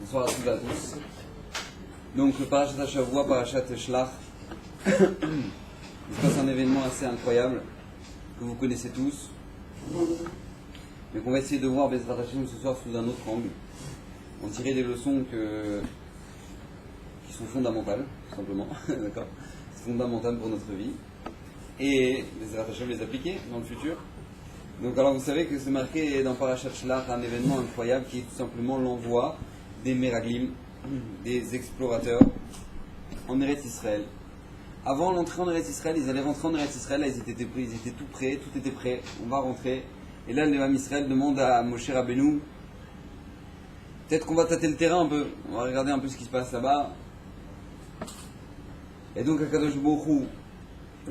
Bonsoir à toutes et à tous. Donc, le Parashat Shavua, Parashat Shlach, il se passe un événement assez incroyable que vous connaissez tous, mais qu'on va essayer de voir Bezrat Hashem ce soir sous un autre angle. On tirait des leçons qui sont fondamentales, tout simplement, d'accord, c'est fondamental pour notre vie, et Bezrat Hashem les appliquer dans le futur. Donc, alors vous savez que c'est marqué dans Parashat Shlach un événement incroyable qui est tout simplement l'envoi des Meraglim, des explorateurs en Eretz Israël. Avant l'entrée en Eretz Israël, ils allaient rentrer en Eretz Israël, là, ils étaient tout prêts, tout était prêt, on va rentrer. Et là, le Ham Israël demande à Moshe Rabbeinu, peut-être qu'on va tâter le terrain un peu, on va regarder un peu ce qui se passe là-bas. Et donc, Akadosh Baruch Hu,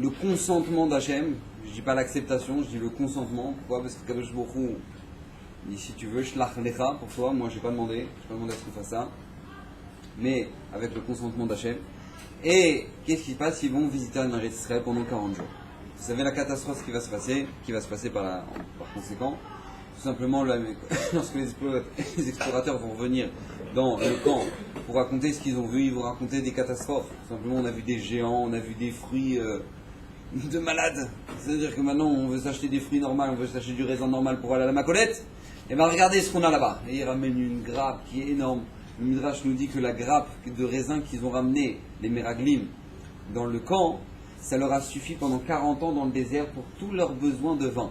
le consentement d'Hachem, je dis pas l'acceptation, je dis le consentement. Pourquoi? Parce que Akadosh Baruch Hu dit, si tu veux, Shlach Lecha pour toi, moi je n'ai pas demandé à ce qu'on fasse ça, mais avec le consentement d'Hachem. Et qu'est-ce qui se passe? Ils vont visiter en Eretz Israël pendant 40 jours. Vous savez la catastrophe qui va se passer par conséquent. Tout simplement, lorsque les explorateurs vont revenir dans le camp pour raconter ce qu'ils ont vu, ils vont raconter des catastrophes. Tout simplement, on a vu des géants, on a vu des fruits de malades. C'est-à-dire que maintenant, on veut s'acheter des fruits normaux, on veut s'acheter du raisin normal pour aller à la Macolette. Et bien regardez ce qu'on a là-bas. Et ils ramènent une grappe qui est énorme. Le Midrash nous dit que la grappe de raisin qu'ils ont ramené, les Meraglim, dans le camp, ça leur a suffi pendant 40 ans dans le désert pour tous leurs besoins de vin.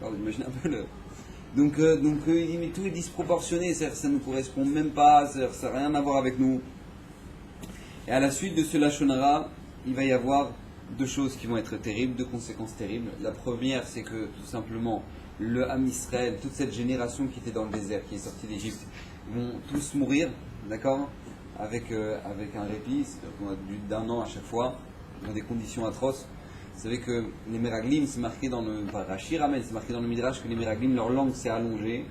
Alors, vous imaginez un peu le... Donc il dit, mais tout est disproportionné, ça ne nous correspond même pas, ça n'a rien à voir avec nous. Et à la suite de ce Lashon Hara, il va y avoir deux choses qui vont être terribles, deux conséquences terribles. La première, c'est que tout simplement, le Ham Israël, toute cette génération qui était dans le désert, qui est sortie d'Égypte, vont tous mourir, d'accord, avec un répit, c'est-à-dire d'un an à chaque fois, dans des conditions atroces. Vous savez que les Meraglim, c'est marqué dans le Rashi Ramel, c'est marqué dans le Midrash que les Meraglim, leur langue s'est allongée,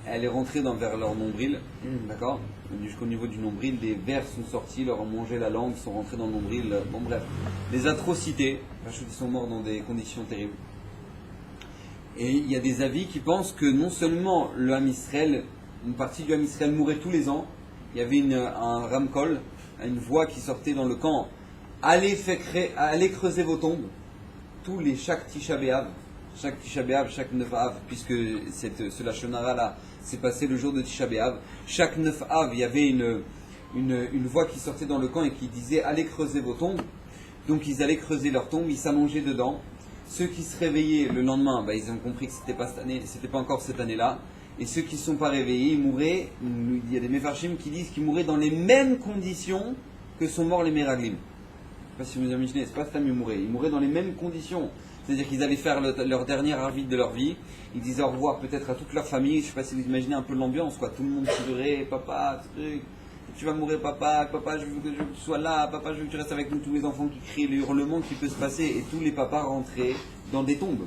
elle est rentrée vers leur nombril, d'accord, jusqu'au niveau du nombril, des vers sont sortis, leur ont mangé la langue, sont rentrés dans le nombril, bon bref, des atrocités, ils sont morts dans des conditions terribles. Et il y a des avis qui pensent que non seulement le Ham Israël, une partie du Ham Israël mourait tous les ans, il y avait un ramkol, une voix qui sortait dans le camp, allez creuser vos tombes, chaque Tisha B'Av, chaque Neuf Av, puisque ce Lashon Hara là s'est passé le jour de Tisha B'Av, chaque Neuf Av, il y avait une voix qui sortait dans le camp et qui disait allez creuser vos tombes. Donc ils allaient creuser leurs tombes, ils s'allongeaient dedans. Ceux qui se réveillaient le lendemain, ils ont compris que c'était pas encore cette année-là. Et ceux qui ne sont pas réveillés, ils mouraient. Il y a des Mefarshim qui disent qu'ils mouraient dans les mêmes conditions que sont morts les Meraglim. Je ne sais pas si vous imaginez, c'est pas Stam ils mouraient. Ils mouraient dans les mêmes conditions. C'est-à-dire qu'ils allaient faire leur dernière arvite de leur vie. Ils disaient au revoir peut-être à toute leur famille. Je ne sais pas si vous imaginez un peu l'ambiance, quoi. Tout le monde pleurait, papa, tu vas mourir, papa, je veux que tu sois là, papa, je veux que tu restes avec nous, tous les enfants qui crient, les hurlements qui peuvent se passer, et tous les papas rentraient dans des tombes.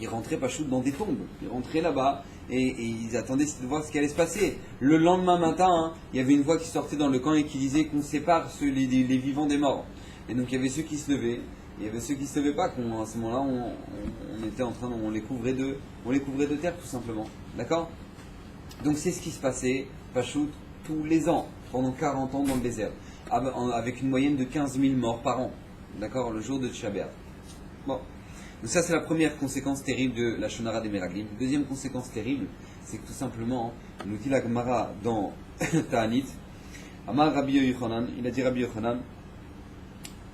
Ils rentraient pas chou dans des tombes, ils rentraient là-bas, et ils attendaient de voir ce qui allait se passer. Le lendemain matin, il y avait une voix qui sortait dans le camp et qui disait qu'on sépare les vivants des morts. Et donc il y avait ceux qui se levaient, et il y avait ceux qui se levaient pas, à ce moment-là, on était en train, on les couvrait de terre tout simplement. D'accord? Donc c'est ce qui se passait, Pachout, tous les ans, pendant 40 ans dans le désert, avec une moyenne de 15 000 morts par an, d'accord, le jour de Tisha B'Av. Bon, donc ça c'est la première conséquence terrible de la Lashon Hara des Meraglim. Deuxième conséquence terrible, c'est que tout simplement, nous dit la Gemara dans Ta'anit, Amar Rabbi Yochanan, il a dit Rabbi Yochanan,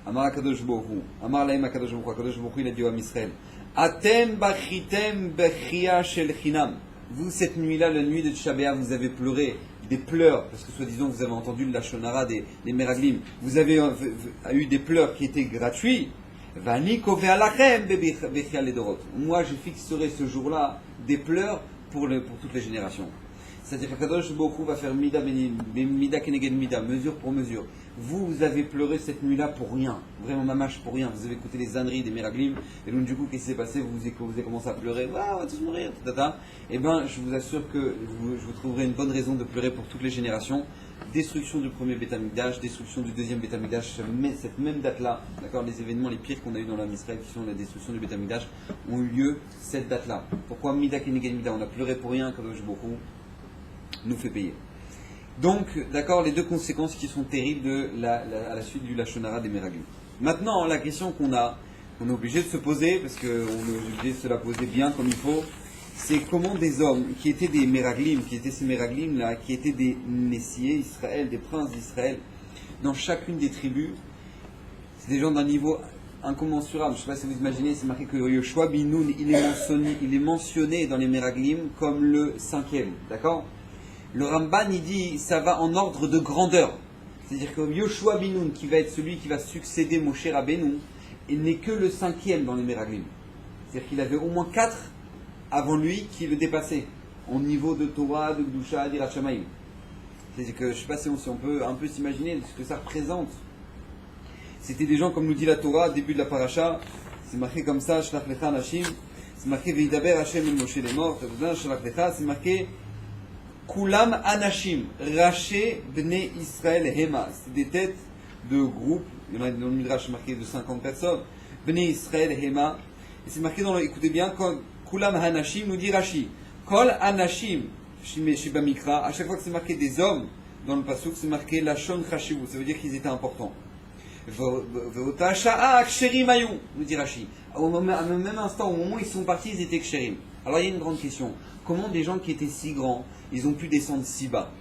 Amar Akadosh Baruch Hu, Amar Laim Akadosh Baruch Hu, il a dit au Ham Israël, Atem bachitem bechia shel chinam. Vous, cette nuit-là, la nuit de Tisha B'Av, vous avez pleuré des pleurs, parce que soi-disant vous avez entendu le Lashon Hara des Meraglim, vous avez eu des pleurs qui étaient gratuits. Moi, je fixerai ce jour-là des pleurs pour toutes les générations. C'est-à-dire que Kadosh Baruch Hu va faire mida keneged mida, mesure pour mesure. Vous avez pleuré cette nuit-là pour rien, vraiment mamache pour rien. Vous avez écouté les âneries des Meraglim, et donc du coup, qu'est-ce qui s'est passé? Vous avez commencé à pleurer, ah, on va tous mourir, tata. Eh bien, je vous assure que je vous trouverai une bonne raison de pleurer pour toutes les générations. Destruction du premier Beth Amikdash, destruction du deuxième Beth Amikdash, cette même date-là, d'accord, les événements les pires qu'on a eu dans l'âme Israël, qui sont la destruction du Beth Amikdash, ont eu lieu cette date-là. Pourquoi mida keneged mida? On a pleuré pour rien, Kadosh Baruch Hu nous fait payer. Donc, d'accord, les deux conséquences qui sont terribles à la suite du Lashon Hara des Meraglim. Maintenant, la question qu'on est obligé de se poser, parce qu'on est obligé de se la poser bien comme il faut, c'est comment des hommes qui étaient des Meraglim, qui étaient ces Meraglim là, qui étaient des Messiers Israël, des princes d'Israël, dans chacune des tribus, c'est des gens d'un niveau incommensurable. Je ne sais pas si vous imaginez, c'est marqué que Yoshua bin Nun, il est mentionné dans les Meraglim comme le cinquième, d'accord? Le Ramban, il dit, ça va en ordre de grandeur. C'est-à-dire que Yoshua bin Nun, qui va être celui qui va succéder Moshe Rabbeinu, il n'est que le cinquième dans les Meraglim. C'est-à-dire qu'il avait au moins 4 avant lui qui le dépassaient, en niveau de Torah, de Gdusha, d'Irat Shamayim. C'est-à-dire que, je ne sais pas si on peut un peu s'imaginer ce que ça représente. C'était des gens, comme nous dit la Torah, début de la paracha, c'est marqué comme ça, Shlach Lecha Anashim, c'est marqué Veidaber Hashem el Moshe les morts, Shlach Lecha, c'est marqué Kulam Anashim, Raché Bnei Israël Hema. C'est des têtes de groupe, il y en a dans le Midrash marqué de 50 personnes, Bnei Israël Hema. Et c'est marqué écoutez bien, Kulam Anashim nous dit Rashi. Kol Anashim, Shiba Mikra, à chaque fois que c'est marqué des hommes dans le Pasuk, c'est marqué Lashon Chashivu, ça veut dire qu'ils étaient importants. Veota Sha'a Ksherim Ayou, nous dit Rashi. Au même instant, au moment où ils sont partis, ils étaient Ksherim. Alors il y a une grande question. Comment des gens qui étaient si grands, ils ont pu descendre si bas?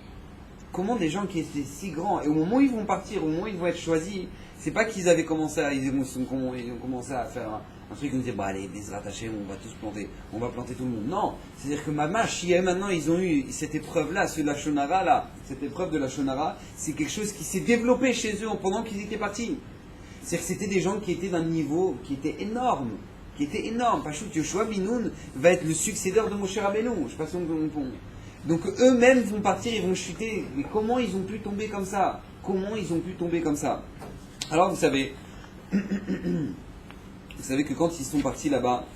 Comment des gens qui étaient si grands, et au moment où ils vont partir, au moment où ils vont être choisis, c'est pas qu'ils avaient commencé à, ils ont commencé à faire un truc, ils ont dit, bah allez, des rattachés, on va tous planter, on va planter tout le monde. Non, c'est-à-dire que Mamash, maintenant ils ont eu cette épreuve-là, ce Lashon Hara là, cette épreuve de Lashon Hara, c'est quelque chose qui s'est développé chez eux pendant qu'ils étaient partis. C'est-à-dire que c'était des gens qui étaient d'un niveau qui était énorme. Pachout Yoshua bin Nun va être le successeur de Moshe Rabbeinu. Je ne sais pas si on comprend. Donc eux-mêmes vont partir, ils vont chuter. Mais comment ils ont pu tomber comme ça? Alors vous savez que quand ils sont partis là-bas,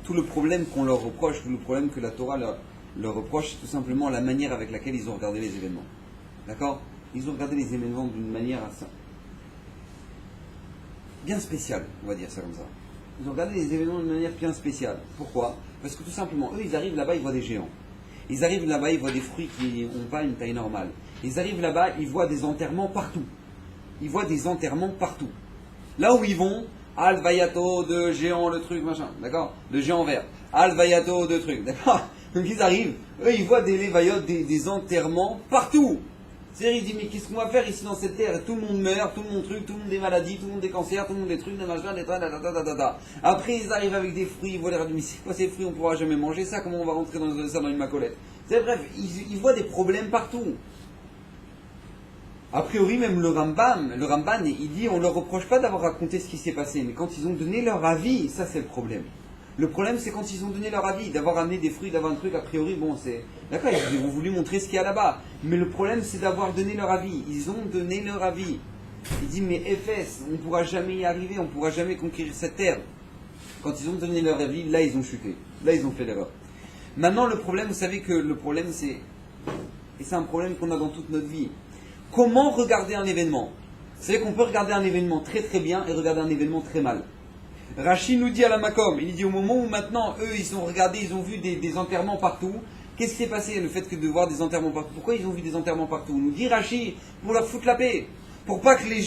tout le problème qu'on leur reproche, tout le problème que la Torah leur reproche, c'est tout simplement la manière avec laquelle ils ont regardé les événements. D'accord? Ils ont regardé les événements d'une manière assez bien spéciale, on va dire ça comme ça. Ils ont regardé les événements d'une manière bien spéciale. Pourquoi? Parce que tout simplement, eux, ils arrivent là-bas, ils voient des géants. Ils arrivent là-bas, ils voient des fruits qui n'ont pas une taille normale. Ils arrivent là-bas, ils voient des enterrements partout. Là où ils vont, Al-Vayato de géant, le truc, machin, d'accord? De géant vert. Al-Vayato de truc, d'accord? Donc ils arrivent, eux, ils voient des lévayotes, des enterrements partout. C'est-à-dire, il dit, mais qu'est-ce qu'on va faire ici dans cette terre? Tout le monde meurt, tout le monde truc, tout le monde des maladies, tout le monde des cancers, tout le monde des trucs, des machins, des ta. Après, ils arrivent avec des fruits, ils voient les mais c'est quoi ces fruits? On ne pourra jamais manger ça, comment on va rentrer dans ça dans une macolette? C'est bref, ils voient des problèmes partout. A priori, même le Ramban, il dit, on ne leur reproche pas d'avoir raconté ce qui s'est passé, mais quand ils ont donné leur avis, ça c'est le problème. Le problème, c'est quand ils ont donné leur avis, d'avoir amené des fruits, d'avoir un truc, a priori, bon, c'est... D'accord, ils ont voulu montrer ce qu'il y a là-bas. Mais le problème, c'est d'avoir donné leur avis. Ils ont donné leur avis. Il dit, mais Éphèse, on ne pourra jamais y arriver, on ne pourra jamais conquérir cette terre. Quand ils ont donné leur avis, là, ils ont chuté. Là, ils ont fait l'erreur. Maintenant, le problème, vous savez que le problème, c'est... Et c'est un problème qu'on a dans toute notre vie. Comment regarder un événement? Vous savez qu'on peut regarder un événement très très bien et regarder un événement très mal. Rashi nous dit à la Makom, il dit au moment où maintenant, eux, ils ont regardé, ils ont vu des enterrements partout. Qu'est-ce qui s'est passé, le fait que de voir des enterrements partout? Pourquoi ils ont vu des enterrements partout? Nous dit Rashi, pour leur foutre la paix. Pour pas que les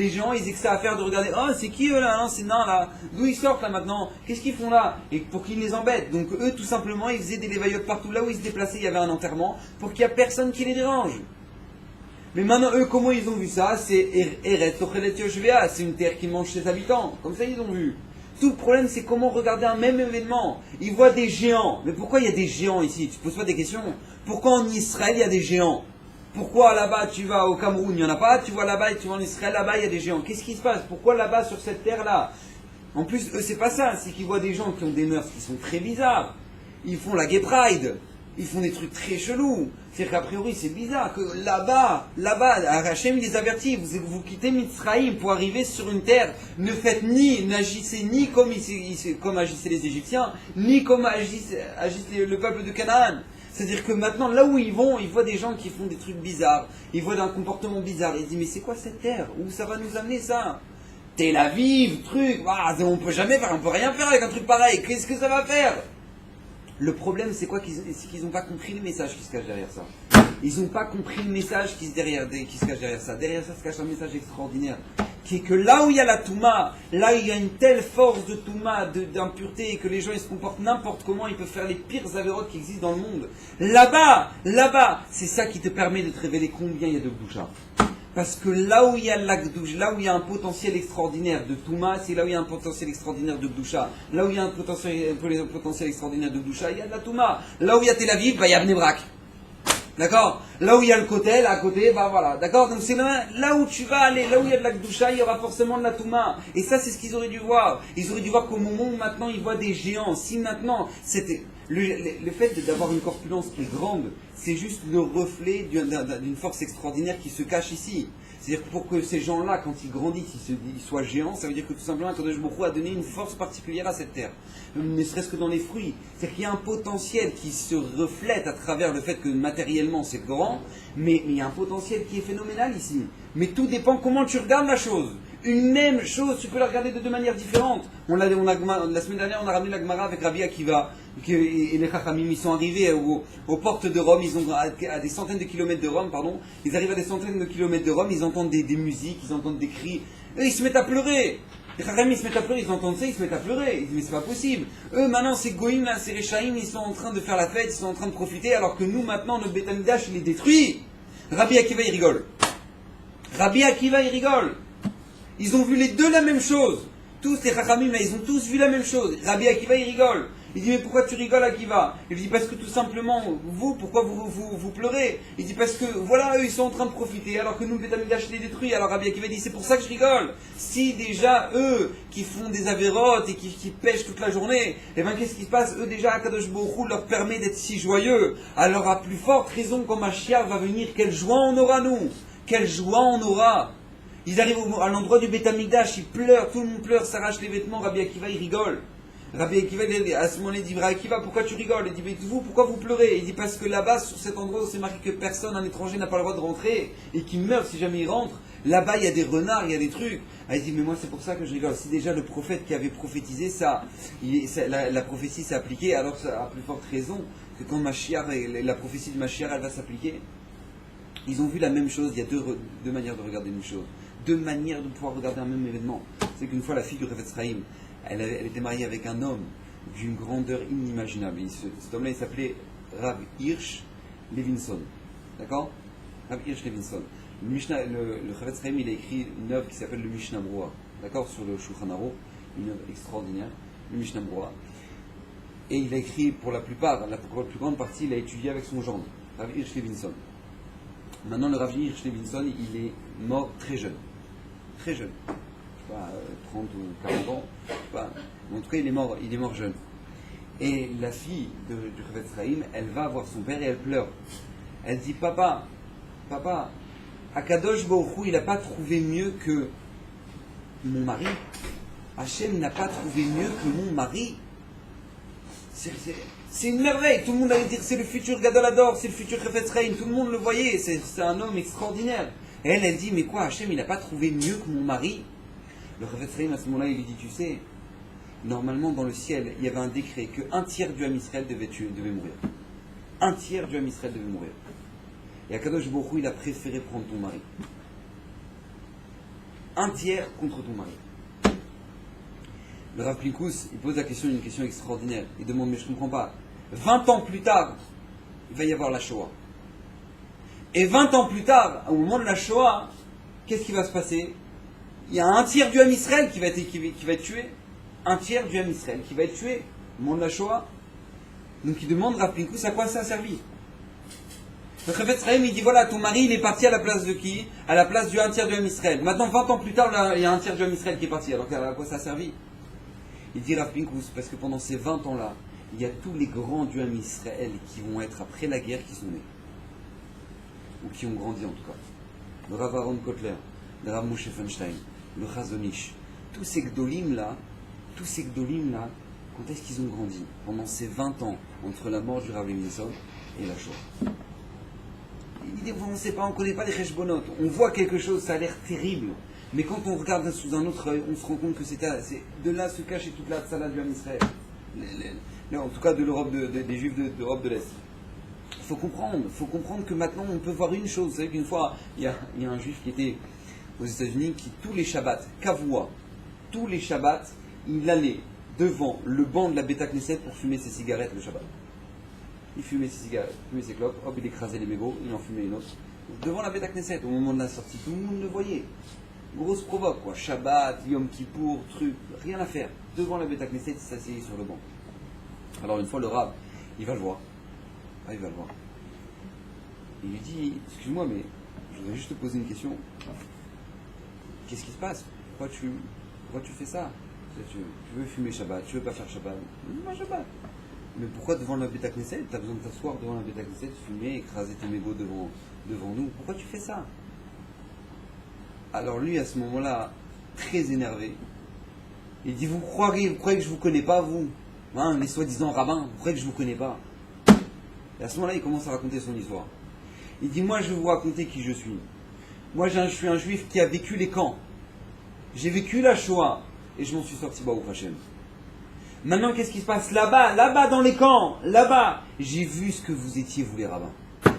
gens, ils aient que ça à faire de regarder, oh, c'est qui eux là, hein, c'est nain là, d'où ils sortent là maintenant, qu'est-ce qu'ils font là? Et pour qu'ils les embêtent. Donc eux, tout simplement, ils faisaient des lévayotes partout. Là où ils se déplaçaient, il y avait un enterrement, pour qu'il n'y a personne qui les dérange. Mais maintenant, eux, comment ils ont vu ça? C'est Eretz Ochelet Yoshvea, c'est une terre qui mange ses habitants. Comme ça, ils ont vu. Tout le problème, c'est comment regarder un même événement. Ils voient des géants. Mais pourquoi il y a des géants ici? Tu te poses pas des questions? Pourquoi en Israël, il y a des géants? Pourquoi là-bas, tu vas au Cameroun, il n'y en a pas? Tu vois là-bas, tu vas en Israël, là-bas, il y a des géants. Qu'est-ce qui se passe? Pourquoi là-bas, sur cette terre-là? En plus, eux, c'est pas ça. C'est qu'ils voient des gens qui ont des mœurs qui sont très bizarres. Ils font la Gay Pride. Ils font des trucs très chelous. C'est-à-dire qu'a priori, c'est bizarre que là-bas, Hachem, il les avertit. Vous quittez Mitzraïm pour arriver sur une terre. N'agissez ni comme agissaient les Égyptiens, ni comme agissait le peuple de Canaan. C'est-à-dire que maintenant, là où ils vont, ils voient des gens qui font des trucs bizarres. Ils voient un comportement bizarre. Ils se disent, mais c'est quoi cette terre? Où ça va nous amener ça? Tel Aviv, truc. On peut jamais faire, on peut rien faire avec un truc pareil. Qu'est-ce que ça va faire? Le problème, c'est quoi? C'est qu'ils n'ont pas compris le message qui se cache derrière ça. Ils n'ont pas compris le message qui se cache derrière ça. Derrière ça se cache un message extraordinaire. Qui est que là où il y a la Touma, là où il y a une telle force de Touma, d'impureté, et que les gens ils se comportent n'importe comment, ils peuvent faire les pires avérotes qui existent dans le monde. Là-bas, c'est ça qui te permet de te révéler combien il y a de Gdusha. Parce que là où il y a là où il y a un potentiel extraordinaire de Touma, c'est là où il y a un potentiel extraordinaire de Gdusha. Là où il y a un potentiel extraordinaire de Gdusha, il y a de la Touma. Là où il y a Tel Aviv, il y a Bnei Brak. D'accord? Là où il y a le Kotel, à côté, voilà. D'accord? Donc c'est là où tu vas aller, là où il y a de la Gdusha, il y aura forcément de la Touma. Et ça, c'est ce qu'ils auraient dû voir. Ils auraient dû voir qu'au moment où maintenant ils voient des géants, si maintenant, c'était le fait d'avoir une corpulence qui est grande, c'est juste le reflet d'une force extraordinaire qui se cache ici. C'est-à-dire que pour que ces gens-là, quand ils grandissent, ils soient géants, ça veut dire que tout simplement, Kadosh Baruch Hu a donné une force particulière à cette terre. Ne serait-ce que dans les fruits. C'est-à-dire qu'il y a un potentiel qui se reflète à travers le fait que matériellement c'est grand, mais il y a un potentiel qui est phénoménal ici. Mais tout dépend comment tu regardes la chose. Une même chose, tu peux la regarder de deux manières différentes. La semaine dernière, on a ramené la Gemara avec Rabbi Akiva, et les Chachamim, ils sont arrivés aux portes de Rome, ils ont à des centaines de kilomètres de Rome, pardon, ils arrivent à des centaines de kilomètres de Rome, ils entendent des musiques, ils entendent des cris, eux ils se mettent à pleurer. Les Chachamim ils se mettent à pleurer, ils entendent ça, ils se mettent à pleurer. Ils disent mais c'est pas possible. Eux maintenant ces Goïm là, ces Réchaïm, ils sont en train de faire la fête, ils sont en train de profiter, alors que nous maintenant notre Beth Amikdash il est détruit. Rabbi Akiva il rigole. Rabbi Akiva il rigole. Ils ont vu les deux la même chose. Tous les Chachamim là, ils ont tous vu la même chose. Rabbi Akiva il rigole. Il dit mais pourquoi tu rigoles Akiva? Il dit parce que tout simplement, pourquoi vous pleurez? Il dit parce que voilà, eux ils sont en train de profiter alors que nous le Beth Amikdash est détruit. Alors Rabbi Akiva dit c'est pour ça que je rigole. Si déjà eux qui font des avérotes et qui pêchent toute la journée, et bien qu'est-ce qui se passe? Eux déjà Kadosh Baruch Hu leur permet d'être si joyeux. Alors à plus forte raison quand Mashiach va venir, quelle joie on aura nous? Quelle joie on aura? Ils arrivent à l'endroit du Beth Amikdash, ils pleurent, tout le monde pleure, s'arrache les vêtements, Rabbi Akiva il rigole. Rabbi Akiva, à ce moment-là, il dit Rabbi Akiva, pourquoi tu rigoles? Il dit mais vous, pourquoi vous pleurez? Il dit parce que là-bas, sur cet endroit où c'est marqué que personne, un étranger n'a pas le droit de rentrer et qu'il meurt si jamais il rentre, là-bas il y a des renards, il y a des trucs. Ah, il dit mais moi c'est pour ça que je rigole. Si déjà le prophète qui avait prophétisé ça, la prophétie s'est appliquée, alors ça a plus forte raison que quand Mashiach, la prophétie de Mashiach elle va s'appliquer. Ils ont vu la même chose, il y a deux manières de regarder une chose. Deux manières de pouvoir regarder un même événement. C'est qu'une fois la fille du Chafetz Chaim, elle était mariée avec un homme d'une grandeur inimaginable. Cet homme-là, il s'appelait Rav Hirsch Levinson. D'accord? Rav Hirsch Levinson. Le Chafetz Chaim, il a écrit une œuvre qui s'appelle le Mishnah Brura. D'accord? Sur le Shulchan Aruch, une œuvre extraordinaire, le Mishnah Brura. Et il a écrit, pour la plus grande partie, il a étudié avec son gendre, Rav Hirsch Levinson. Maintenant, le Rav Hirsch Levinson, il est mort très jeune. Très jeune. Je sais pas, 30 ou 40 ans. Je sais pas. En tout cas, il est mort jeune. Et la fille du Chafetz Chaim, elle va voir son père et elle pleure. Elle dit Papa, Akadosh Baruch Hu, il n'a pas trouvé mieux que mon mari. Hachem n'a pas trouvé mieux que mon mari. C'est une merveille. Tout le monde allait dire c'est le futur Gadol Hador, c'est le futur Chafetz Chaim. Tout le monde le voyait. C'est un homme extraordinaire. Et elle dit mais quoi, Hachem, il n'a pas trouvé mieux que mon mari? Le Chafetz Chaim, à ce moment-là, il lui dit tu sais, normalement dans le ciel, il y avait un décret que un tiers du Ham Israël devait mourir. Un tiers du Ham Israël devait mourir. Et Akadosh Baruch Hu, il a préféré prendre ton mari. Un tiers contre ton mari. Le Rav Pinkus, il pose une question extraordinaire. Il demande mais je ne comprends pas. 20 ans plus tard, il va y avoir la Shoah. Et 20 ans plus tard, au moment de la Shoah, qu'est-ce qui va se passer? Il y a un tiers du Ham Israël qui va être tué. Un tiers du Ham Israël qui va être tué au moment de la Shoah. Donc il demande Rav Pinkus à quoi ça a servi. Le Chafetz Chaim il dit voilà, ton mari il est parti à la place de qui? À la place du un tiers du Ham Israël. Maintenant 20 ans plus tard, il y a un tiers du Ham Israël qui est parti. Alors à quoi ça a servi? Il dit Rav Pinkus parce que pendant ces 20 ans-là, il y a tous les grands du Ham Israël qui vont être après la guerre qui sont nés. Ou qui ont grandi en tout cas. Le Rav Aaron Kotler, le Rav Moshe Feinstein, le Chazonish. Tous ces gdolim là, quand est-ce qu'ils ont grandi? Pendant ces 20 ans, entre la mort du Rav Lemnisov et la Shoah. Il dit, on ne sait pas, on ne connaît pas les cheshbonot. On voit quelque chose, ça a l'air terrible. Mais quand on regarde sous un autre œil, on se rend compte que c'est de là se cache toute la tzala du Ham Israël. En tout cas de l'Europe des Juifs d'Europe de l'Est. Il faut comprendre que maintenant on peut voir une chose. Vous savez qu'une fois, il y a un Juif qui était aux États-Unis qui, tous les Shabbats, Kavua, tous les Shabbats, il allait devant le banc de la Beta Knesset pour fumer ses cigarettes le Shabbat. Il fumait ses cigarettes, fumait ses clopes, hop, il écrasait les mégots, il en fumait une autre. Devant la Beta Knesset, au moment de la sortie, tout le monde le voyait. Grosse provoque, quoi. Shabbat, Yom Kippour, truc, rien à faire. Devant la Beta Knesset, il s'asseyait sur le banc. Alors une fois, le Rav, il va le voir. Il va le voir. Il lui dit, excuse-moi, mais je voudrais juste te poser une question. Qu'est-ce qui se passe? Pourquoi tu fais ça? Tu veux fumer Shabbat, tu veux pas faire Shabbat? Moi Shabbat. Mais pourquoi devant la Beta Knesset? Tu as besoin de t'asseoir devant la Beta Knesset, fumer, écraser tes mégots devant nous. Pourquoi tu fais ça? Alors lui, à ce moment-là, très énervé, il dit, vous croyez que je vous connais pas, vous, hein, les soi-disant rabbins, vous croyez que je vous connais pas? Et à ce moment-là, il commence à raconter son histoire. Il dit, moi je vais vous raconter qui je suis. Moi je suis un juif qui a vécu les camps. J'ai vécu la Shoah et je m'en suis sorti Baruch Hashem. Maintenant, qu'est-ce qui se passe là-bas dans les camps, là-bas, j'ai vu ce que vous étiez, vous les rabbins. Je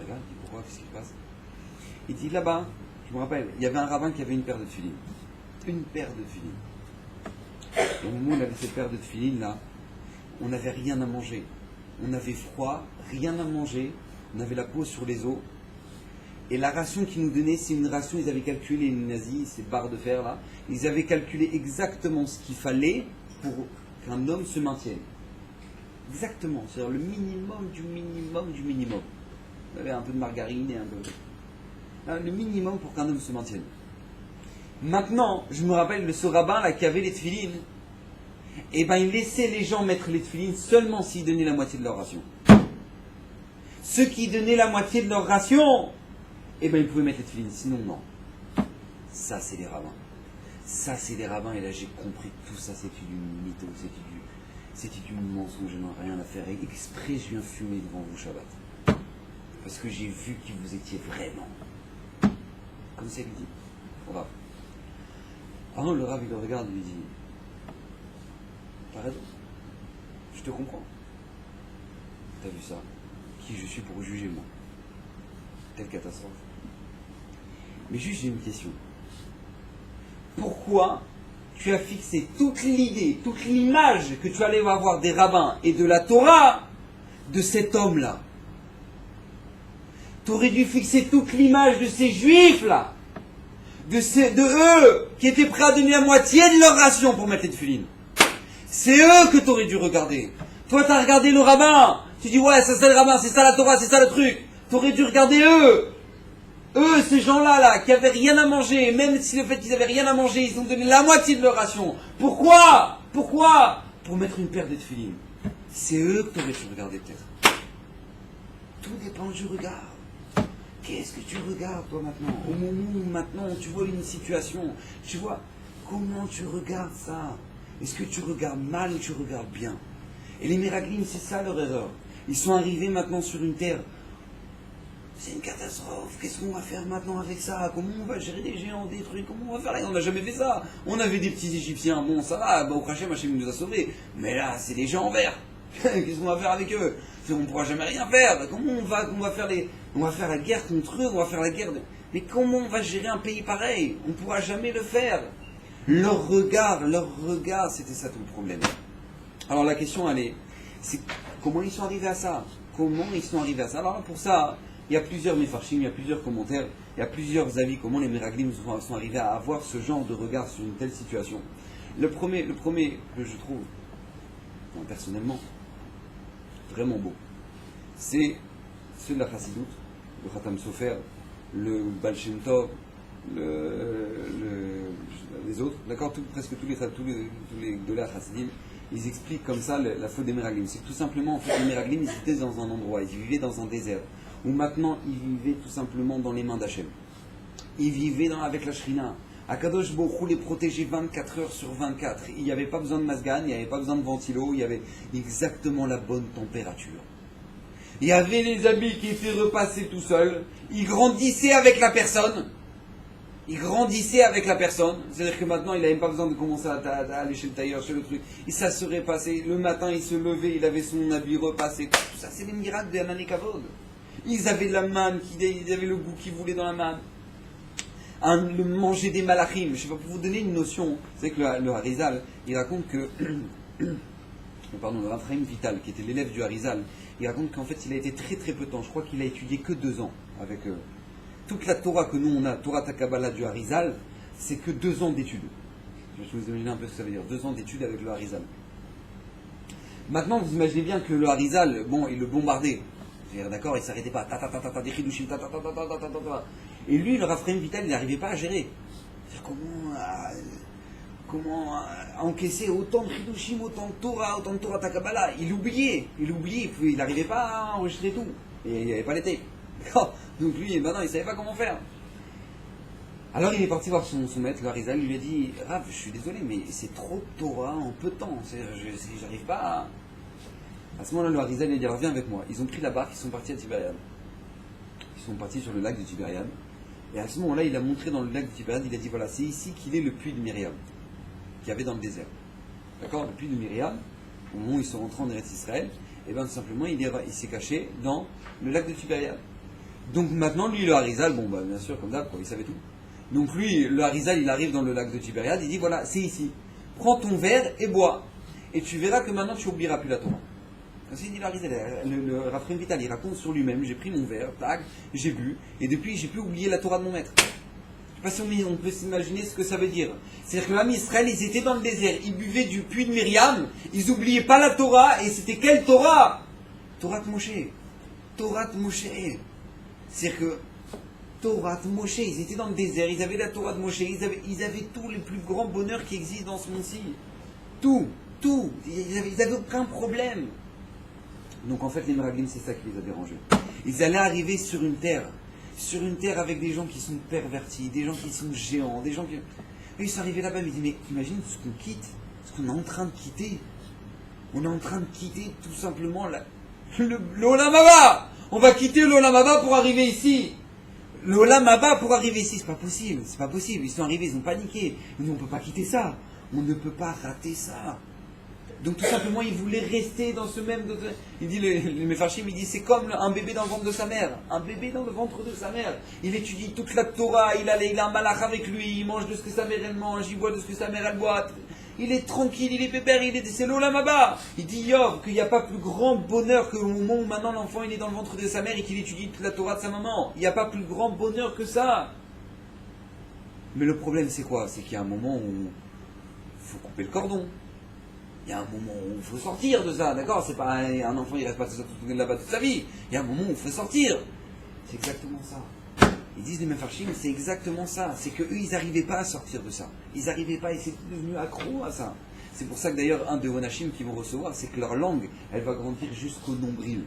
regarde, il dit, pourquoi, qu'est-ce qui se passe? Il dit, là-bas, je me rappelle, il y avait un rabbin qui avait une paire de tefilines. Une paire de tefilines. Et au moment où on avait cette paire de tefilines, là, on n'avait rien à manger. On avait froid, rien à manger, on avait la peau sur les os. Et la ration qu'ils nous donnaient, c'est une ration, ils avaient calculé, les nazis, ces barres de fer là, ils avaient calculé exactement ce qu'il fallait pour qu'un homme se maintienne. Exactement, c'est-à-dire le minimum du minimum du minimum. Il y avait un peu de margarine et un peu... Là, le minimum pour qu'un homme se maintienne. Maintenant, je me rappelle de ce rabbin là qui avait les tefilines, et ben il laissait les gens mettre les tefilines seulement s'ils donnaient la moitié de leur ration. Ceux qui donnaient la moitié de leur ration, eh bien, ils pouvaient mettre les tefilines, sinon non. Ça, c'est les rabbins. Ça, c'est les rabbins, et là, j'ai compris que tout ça, c'était du mytho, c'était du mensonge, je n'en ai rien à faire. Et exprès, je viens fumer devant vous, Shabbat. Parce que j'ai vu qui vous étiez vraiment. Comme ça, il lui dit, au Rav. Alors, le Rav, il le regarde, il lui dit, t'as raison, je te comprends. T'as vu ça? Qui je suis pour juger, moi? Quelle catastrophe. Mais juste j'ai une question. Pourquoi tu as fixé toute l'idée, toute l'image que tu allais avoir des rabbins et de la Torah de cet homme-là? Tu aurais dû fixer toute l'image de ces juifs-là, de eux qui étaient prêts à donner la moitié de leur ration pour mettre les tefilines. C'est eux que tu aurais dû regarder. Toi, tu as regardé le rabbin. Tu dis, ouais, ça c'est le rabbin, c'est ça la Torah, c'est ça le truc. Tu aurais dû regarder eux. Eux, ces gens-là, là, qui avaient rien à manger, même si le fait qu'ils avaient rien à manger, ils ont donné la moitié de leur ration. Pourquoi? Pour mettre une paire de tefilines. C'est eux que tu aurais dû regarder peut-être. Tout dépend du regard. Qu'est-ce que tu regardes, toi, maintenant? Au moment où, maintenant, tu vois une situation, tu vois, comment tu regardes ça? Est-ce que tu regardes mal ou tu regardes bien? Et les Meraglim, c'est ça leur erreur. Ils sont arrivés maintenant sur une terre. C'est une catastrophe. Qu'est-ce qu'on va faire maintenant avec ça? Comment on va gérer des géants, des trucs? Comment on va faire là? On n'a jamais fait ça. On avait des petits Égyptiens. Bon, ça va. Au Hachem, Hachem nous a sauvés. Mais là, c'est des gens en vert. Qu'est-ce qu'on va faire avec eux? On ne pourra jamais rien faire. Comment on va faire on va faire la guerre contre eux? On va faire la guerre Mais comment on va gérer un pays pareil? On ne pourra jamais le faire. Leur regard, c'était ça tout le problème. Alors la question, c'est comment ils sont arrivés à ça? Comment ils sont arrivés à ça? Alors pour ça, il y a plusieurs mefarshim, il y a plusieurs commentaires, il y a plusieurs avis comment les Meraglim sont arrivés à avoir ce genre de regard sur une telle situation. Le premier que je trouve, personnellement, vraiment beau, c'est ceux de la Chassidoute, le Khatam Sofer, le Baal Shem Tov, les autres, d'accord, presque tous les Gdolei Chassidim, ils expliquent comme ça la faute des Meraglim. C'est que tout simplement, en fait, les Meraglim, ils étaient dans un endroit, ils vivaient dans un désert, où maintenant, ils vivaient tout simplement dans les mains d'Hachem. Ils vivaient avec la Shrina. Akadosh Baruch Hu les protégeait 24 heures sur 24. Il n'y avait pas besoin de masgan, il n'y avait pas besoin de ventilo, il y avait exactement la bonne température. Il y avait les habits qui étaient repassés tout seuls. Ils grandissaient avec la personne. C'est-à-dire que maintenant, il n'avait pas besoin de commencer à aller chez le tailleur, chez le truc. Ça serait passé. Le matin, il se levait, il avait son habit repassé. Tout ça, c'est les miracles de Hanan et Kavod. Ils avaient de la manne, ils avaient le goût qu'ils voulaient dans la manne. Le manger des malachim. Je ne sais pas, pour vous donner une notion, c'est que le Harizal, il raconte que... le Raphaël Vital, qui était l'élève du Harizal, il raconte qu'en fait, il a été très très peu de temps. Je crois qu'il a étudié que 2 ans avec toute la Torah que nous on a, Torah Takabala du Harizal, c'est que 2 ans d'études. Je vais vous imaginer un peu ce que ça veut dire, 2 ans d'études avec le Harizal. Maintenant, vous imaginez bien que le Harizal, bon, il le bombardait. C'est-à-dire, d'accord, il ne s'arrêtait pas, des chidushim, Et lui, le Raphaël Vital, il n'arrivait pas à gérer. Comment encaisser autant de chidushim, autant de Torah Takabala. Il oubliait, il n'arrivait pas à enregistrer tout. Et il n'y avait pas l'été. Donc lui, maintenant, il ne savait pas comment faire. Alors il est parti voir son maître, le Harizal, il lui a dit « Rav, je suis désolé, mais c'est trop de Torah en peu de temps. J'arrive pas à... » ce moment-là, le Harizal, il a dit « Alors viens avec moi. » Ils ont pris la barque, ils sont partis à Tibériade. Ils sont partis sur le lac de Tibériade. Et à ce moment-là, il a montré dans le lac de Tibériade, il a dit « Voilà, c'est ici qu'il est le puits de Myriam, qu'il y avait dans le désert. » D'accord. Le puits de Myriam, au moment où ils sont rentrés en Eretz Israël, et bien tout simplement, il s'est caché dans le lac de Tibériade. Donc maintenant, lui, le Harizal, bon, bien sûr, comme d'hab, il savait tout. Donc lui, le Harizal, il arrive dans le lac de Tibériade, il dit, voilà, c'est ici. Prends ton verre et bois. Et tu verras que maintenant, tu n'oublieras plus la Torah. Ainsi dit le Harizal, le Raphaël Vital, il raconte sur lui-même, j'ai pris mon verre, tac, j'ai bu, et depuis, j'ai plus oublié la Torah de mon maître. Je ne sais pas si on peut s'imaginer ce que ça veut dire. C'est-à-dire que l'âme Israël, ils étaient dans le désert, ils buvaient du puits de Myriam, ils n'oubliaient pas la Torah, et c'était quelle Torah? Torah de Moshe. Torah de Moshe. C'est-à-dire que Torah de Moshe, ils étaient dans le désert, ils avaient la Torah de Moshe, ils avaient tous les plus grands bonheurs qui existent dans ce monde-ci. Tout. Ils avaient aucun problème. Donc en fait, les Meraglim, c'est ça qui les a dérangés. Ils allaient arriver sur une terre avec des gens qui sont pervertis, des gens qui sont géants, des gens qui... Et ils sont arrivés là-bas, ils me disent, mais imagine ce qu'on quitte, ce qu'on est en train de quitter. On est en train de quitter tout simplement l'Olam Haba. On va quitter l'Olam Haba pour arriver ici. L'Olam Haba pour arriver ici, c'est pas possible. Ils sont arrivés, ils ont paniqué. Nous, on ne peut pas quitter ça. On ne peut pas rater ça. Donc tout simplement, ils voulaient rester dans ce même... Il dit, le Mefarshim, il dit, c'est comme un bébé dans le ventre de sa mère. Un bébé dans le ventre de sa mère. Il étudie toute la Torah, il a un malach avec lui, il mange de ce que sa mère elle mange, il boit de ce que sa mère elle boit. Il est tranquille, il est pépère, c'est l'Olam Haba. Il dit Yov qu'il n'y a pas plus grand bonheur que au moment où maintenant l'enfant il est dans le ventre de sa mère et qu'il étudie toute la Torah de sa maman. Il n'y a pas plus grand bonheur que ça. Mais le problème c'est quoi? C'est qu'il y a un moment où il faut couper le cordon. Il y a un moment où il faut sortir de ça, d'accord? C'est pas un enfant, il reste pas tout là-bas toute sa vie. Il y a un moment où il faut sortir. C'est exactement ça. Ils disent les Mefarshim, c'est exactement ça. C'est qu'eux, ils n'arrivaient pas à sortir de ça. Ils n'arrivaient pas, ils étaient devenus accros à ça. C'est pour ça que d'ailleurs, un des Onashim qu'ils vont recevoir, c'est que leur langue, elle va grandir jusqu'au nombril.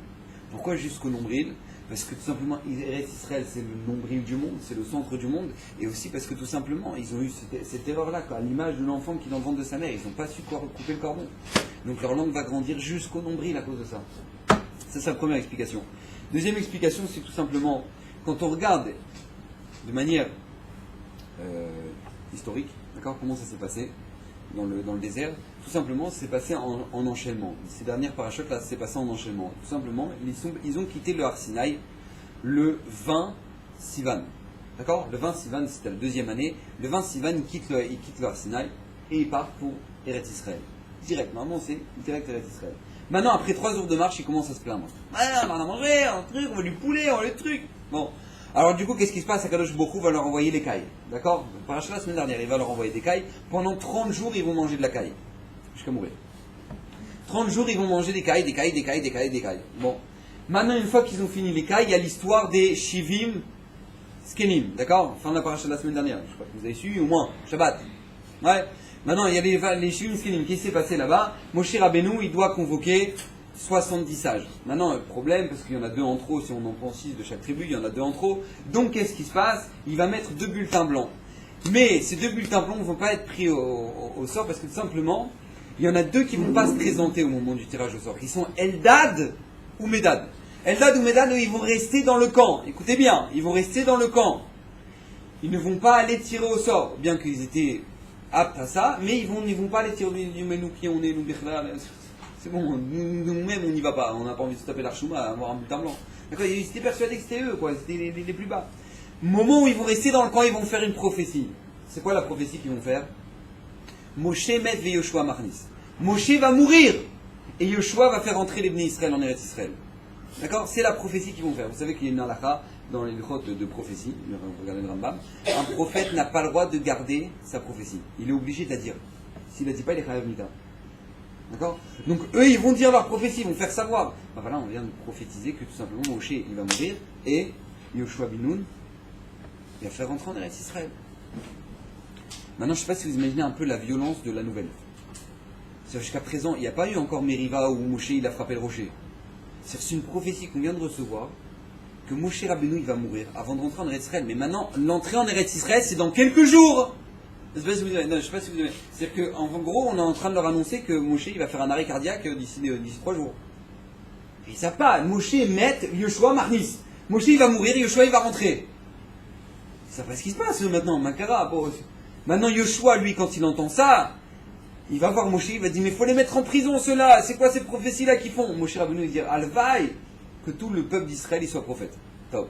Pourquoi jusqu'au nombril? Parce que tout simplement, Eretz Israël, c'est le nombril du monde, c'est le centre du monde. Et aussi parce que tout simplement, ils ont eu cette erreur-là, à l'image de l'enfant qui est dans le ventre de sa mère. Ils n'ont pas su couper le cordon. Donc leur langue va grandir jusqu'au nombril à cause de ça. Ça, c'est la première explication. Deuxième explication, c'est tout simplement, quand on regarde de manière historique, d'accord, comment ça s'est passé dans le désert, tout simplement, c'est passé en enchaînement. Ces dernières parachutes là, c'est passé en enchaînement. Tout simplement, ils ont quitté le Har Sinaï le 20 Sivan. D'accord? Le 20 Sivan, c'était la deuxième année. Le 20 Sivan, ils quittent le Har Sinaï et ils partent pour Eretz Israël. Direct, normalement, c'est direct Eretz Israël. Maintenant, après 3 jours de marche, ils commencent à se plaindre. Ah, on va manger, un truc, on veut du poulet, on veut des trucs. Bon. Alors du coup, qu'est-ce qui se passe? Akadosh Baruch Hu va leur envoyer les cailles. D'accord? Parachat la semaine dernière, il va leur envoyer des cailles. Pendant 30 jours, ils vont manger de la caille. Jusqu'à mourir. 30 jours, ils vont manger des cailles. Bon. Maintenant, une fois qu'ils ont fini les cailles, il y a l'histoire des Shivim Skenim. D'accord? Fin de la parachat de la semaine dernière. Je sais pas si vous avez su, au moins. Shabbat. Ouais. Maintenant, il y a les Shiurim. Qu'est-ce qui s'est passé là-bas? Moshe Rabbeinu, il doit convoquer 70 sages. Maintenant, le problème, parce qu'il y en a 2 en trop, si on en prend 6 de chaque tribu, il y en a 2 en trop. Donc, qu'est-ce qui se passe? Il va mettre 2 bulletins blancs. Mais ces 2 bulletins blancs ne vont pas être pris au sort, parce que tout simplement, il y en a 2 qui ne vont pas se présenter au moment du tirage au sort, qui sont Eldad ou Medad. Eldad ou Medad, eux, ils vont rester dans le camp. Écoutez bien, ils vont rester dans le camp. Ils ne vont pas aller tirer au sort, bien qu'ils étaient aptes à ça, mais ils vont pas aller tirer mais nous qui on est, nous c'est bon, nous-mêmes on n'y va pas, on n'a pas envie de se taper l'archouma à avoir un bulletin blanc. D'accord, ils étaient persuadés que c'était eux, quoi, c'était les plus bas. Moment où ils vont rester dans le camp, ils vont faire une prophétie. C'est quoi la prophétie qu'ils vont faire? Moshe met ve Yoshua Marnis. Moshe va mourir et Yoshua va faire entrer les Bnei Israël en Eretz Israël. D'accord, c'est la prophétie qu'ils vont faire. Vous savez qu'il y a une halakha dans les grottes de prophétie, regardez le Rambam, un prophète n'a pas le droit de garder sa prophétie. Il est obligé de la dire. S'il ne la dit pas, il est chayav mita. D'accord? Donc eux, ils vont dire leur prophétie, ils vont faire savoir. Ben voilà, on vient de prophétiser que tout simplement Moshe, il va mourir, et Yoshua Binoun, il va faire rentrer en Eretz Israël. Maintenant, je ne sais pas si vous imaginez un peu la violence de la nouvelle. Jusqu'à présent, il n'y a pas eu encore Meriva où Moshe, il a frappé le rocher. C'est une prophétie qu'on vient de recevoir, que Moshe Rabbeinu il va mourir avant de rentrer en Eretz Israël. Mais maintenant, l'entrée en Eretz Israël, c'est dans quelques jours. Je ne sais pas si vous avez. C'est-à-dire qu'en gros, on est en train de leur annoncer que Moshe il va faire un arrêt cardiaque d'ici 3 jours. Et ils ne savent pas. Moshe met Yoshua Marnis. Moshe il va mourir, Yoshua il va rentrer. Ils ne savent pas ce qui se passe maintenant. Makara. Bon. Maintenant, Yoshua, lui, quand il entend ça, il va voir Moshe, il va dire mais il faut les mettre en prison ceux-là. C'est quoi ces prophéties-là qu'ils font? Moshe Rabbeinu il va dire Alvaï, que tout le peuple d'Israël il soit prophète. Top.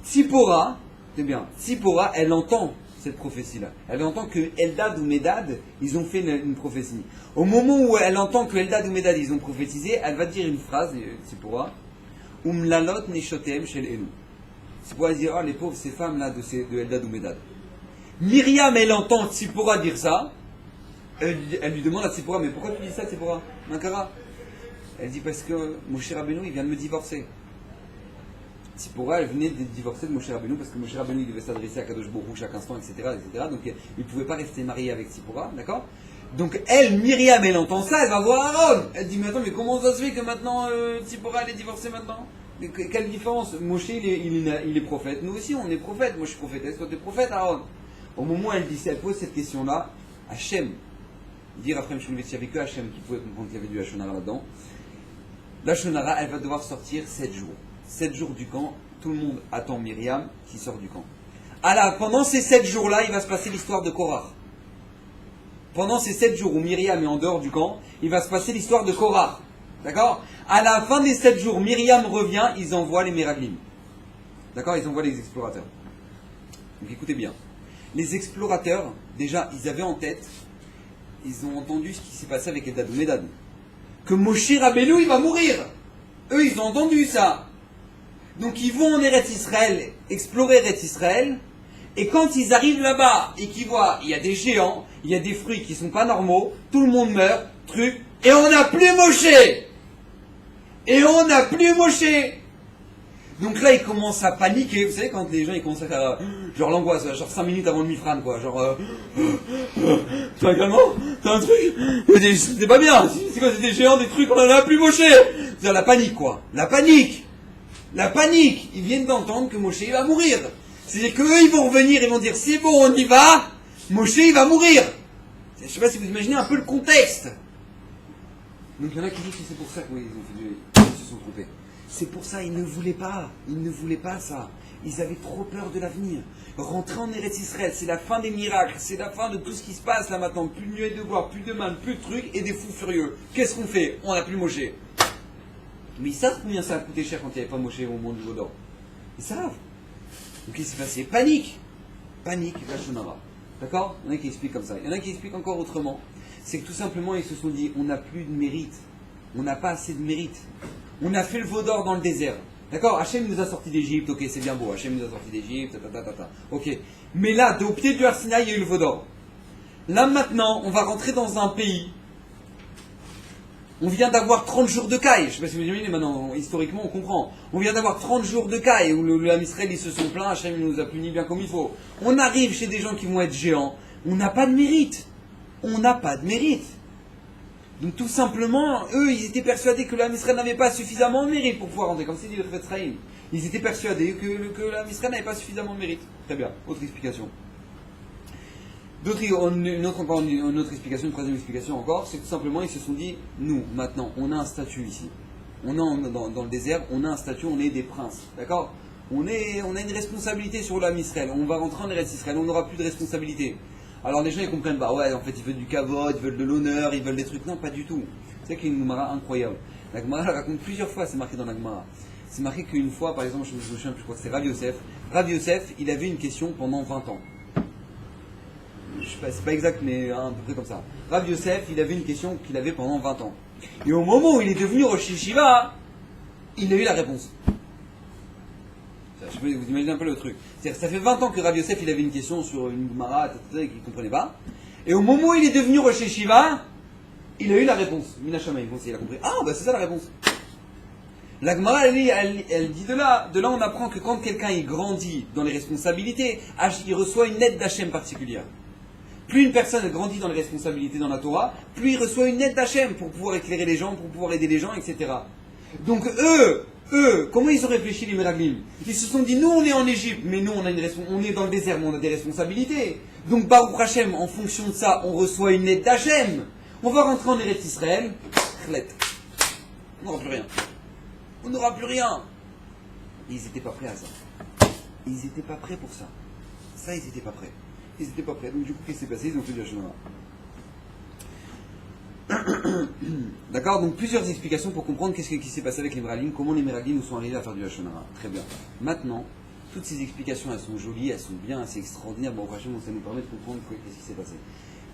Tzipora, c'est bien. Tzipora, elle entend cette prophétie-là. Elle entend que Eldad ou Medad, ils ont fait une prophétie. Au moment où elle entend que Eldad ou Medad, ils ont prophétisé, elle va dire une phrase, Tzipora, Umlalot neshotem shel elu. Tzipora dire oh les pauvres ces femmes-là de Eldad ou Medad. Myriam, elle entend Tzipora dire ça. Elle lui demande à Tzipora, mais pourquoi tu dis ça, Tzipora? Makara. Elle dit parce que Moshe Rabbeinu, il vient de me divorcer. Tzipora, elle venait de divorcer de Moshe Rabbeinu parce que Moshe Rabbeinu, il devait s'adresser à Kadosh Baruch Hu chaque instant, etc., etc. Donc, il ne pouvait pas rester marié avec Tzipora, d'accord? Donc, elle, Myriam, elle entend ça, elle va voir Aaron. Elle dit, mais attends, mais comment ça se fait que maintenant, Tzipora, elle est divorcée maintenant? Quelle différence? Moshe, il est prophète. Nous aussi, on est prophète. Moi, je suis prophétesse. Toi, tu es prophète, Aaron. Au moment où elle pose cette question-là, Hachem, dire après M. Shulvitch, il n'y avait que Hachem qui pouvait comprendre qu'il y avait du Hachonara là-dedans. La Shonara, elle va devoir sortir 7 jours. 7 jours du camp, tout le monde attend Myriam qui sort du camp. Pendant ces 7 jours-là, il va se passer l'histoire de Korach. Pendant ces 7 jours où Myriam est en dehors du camp, il va se passer l'histoire de Korach. D'accord? À la fin des 7 jours, Myriam revient, ils envoient les Meraglim. D'accord? Ils envoient les explorateurs. Donc écoutez bien. Les explorateurs, déjà, ils avaient en tête, ils ont entendu ce qui s'est passé avec Eldad ou Medad. Que Moshe Rabbeinu, il va mourir. Eux, ils ont entendu ça. Donc, ils vont en Eretz Israël, explorer Eretz Israël. Et quand ils arrivent là-bas et qu'ils voient, il y a des géants, il y a des fruits qui ne sont pas normaux, tout le monde meurt, truc, et on n'a plus Moshe. Et on n'a plus Moshe. Donc là, ils commencent à paniquer. Vous savez, quand les gens ils commencent à faire genre l'angoisse, genre 5 minutes avant le mifran, quoi. Genre, toi également, t'as un truc? C'est pas bien. C'est quoi, c'est des géants, des trucs, on en a plus Moshe. C'est-à-dire la panique, quoi. La panique. La panique. Ils viennent d'entendre que Moshe il va mourir. C'est-à-dire qu'eux, ils vont revenir, ils vont dire c'est bon, on y va. Moshe il va mourir. Je sais pas si vous imaginez un peu le contexte. Donc il y en a qui disent que c'est pour ça qu'ils se sont trompés. C'est pour ça, ils ne voulaient pas ça. Ils avaient trop peur de l'avenir. Rentrer en Eretz Israël, c'est la fin des miracles, c'est la fin de tout ce qui se passe là maintenant. Plus de nuée de gloire, plus de manne, plus de trucs et des fous furieux. Qu'est-ce qu'on fait? On n'a plus Moshe. Mais ils savent combien ça a coûté cher quand il n'y avait pas Moshe au monde du Vaudor. Ils savent. Donc qu'est-ce qui s'est passé? Panique. Panique, la Shonara. D'accord? Il y en a qui expliquent comme ça. Il y en a qui expliquent encore autrement. C'est que tout simplement, ils se sont dit, on n'a plus de mérite. On n'a pas assez de mérite. On a fait le veau d'or dans le désert. D'accord? Hachem nous a sortis d'Égypte, ok, c'est bien beau. Hachem nous a sortis d'Égypte, ok. Mais là, au pied du Arsinaï, il y a eu le veau d'or. Là maintenant, on va rentrer dans un pays. On vient d'avoir 30 jours de caille. Je ne sais pas si vous imaginez maintenant, historiquement, on comprend. On vient d'avoir 30 jours de caille où le Ham Israël, ils se sont plaints, Hachem nous a punis bien comme il faut. On arrive chez des gens qui vont être géants. On n'a pas de mérite. on n'a pas de mérite. Donc tout simplement, eux, ils étaient persuadés que l'Am Israël n'avait pas suffisamment de mérite pour pouvoir rentrer, comme c'est dit le Chafetz Chaim. Ils étaient persuadés que l'Am Israël n'avait pas suffisamment de mérite. Très bien, autre explication. Une autre explication, une troisième explication encore, c'est tout simplement, ils se sont dit, nous, maintenant, on a un statut ici. On est dans le désert, on a un statut, on est des princes. D'accord? On a une responsabilité sur l'Am Israël. On va rentrer en Eretz Israël, on n'aura plus de responsabilité. Alors les gens ils comprennent pas, ouais en fait ils veulent du kavod, ils veulent de l'honneur, ils veulent des trucs, non pas du tout. C'est qu'il y a une Gemara incroyable. La Gemara elle raconte plusieurs fois, c'est marqué dans la Gemara. C'est marqué qu'une fois, par exemple, je me souviens, je crois que c'est Rav Yosef. Rav Yosef, il avait une question pendant 20 ans. Je sais pas, c'est pas exact mais à peu près comme ça. Rav Yosef, il avait une question qu'il avait pendant 20 ans. Et au moment où il est devenu Rosh Yeshiva, il a eu la réponse. Vous imaginez un peu le truc. C'est-à-dire, ça fait 20 ans que Rav Yosef il avait une question sur une Gemara qu'il ne comprenait pas. Et au moment où il est devenu Rosh Yeshiva, il a eu la réponse. Mina Shamaim, il a compris. Ah, bah c'est ça la réponse. La Gemara, elle dit de là on apprend que quand quelqu'un il grandit dans les responsabilités, il reçoit une aide d'Hachem particulière. Plus une personne grandit dans les responsabilités dans la Torah, plus il reçoit une aide d'Hachem pour pouvoir éclairer les gens, pour pouvoir aider les gens, etc. Donc eux, comment ils ont réfléchi les Meraglim? Ils se sont dit, nous on est en Égypte, mais nous on est dans le désert, mais on a des responsabilités. Donc Baruch Hashem, en fonction de ça, on reçoit une aide d'Hachem. On va rentrer en Eretz Israël, on n'aura plus rien. On n'aura plus rien. Et ils n'étaient pas prêts à ça. Ils n'étaient pas prêts pour ça. Ça, ils n'étaient pas prêts. Ils n'étaient pas prêts. Donc du coup, qu'est-ce qui s'est passé? Ils ont fait de la Shonara. D'accord? Donc plusieurs explications pour comprendre qu'est-ce qui s'est passé avec les Meraglim, comment les Meraglim nous sont arrivés à faire du Hashonara. Très bien. Maintenant, toutes ces explications, elles sont jolies, elles sont bien, c'est extraordinaire. Bon, franchement, ça nous permet de comprendre qu'est-ce qui s'est passé.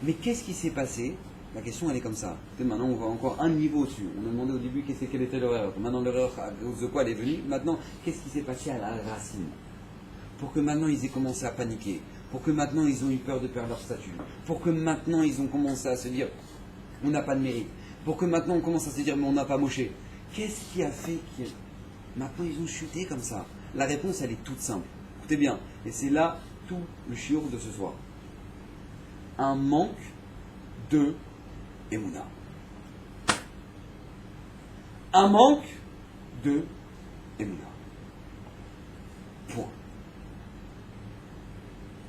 Mais qu'est-ce qui s'est passé? La question, elle est comme ça. Maintenant, on va encore un niveau au-dessus. On a demandé au début quelle était leur erreur. Maintenant, leur erreur, à cause de quoi elle est venue. Maintenant, qu'est-ce qui s'est passé à la racine? Pour que maintenant, ils aient commencé à paniquer. Pour que maintenant, ils ont eu peur de perdre leur statut. Pour que maintenant, ils ont commencé à se dire, on n'a pas de mérite. Pour que maintenant, on commence à se dire, mais on n'a pas moché. Qu'est-ce qui a fait que maintenant, ils ont chuté comme ça? La réponse, elle est toute simple. Écoutez bien. Et c'est là tout le shiur de ce soir. Un manque de Emouna. Un manque de Emouna. Point.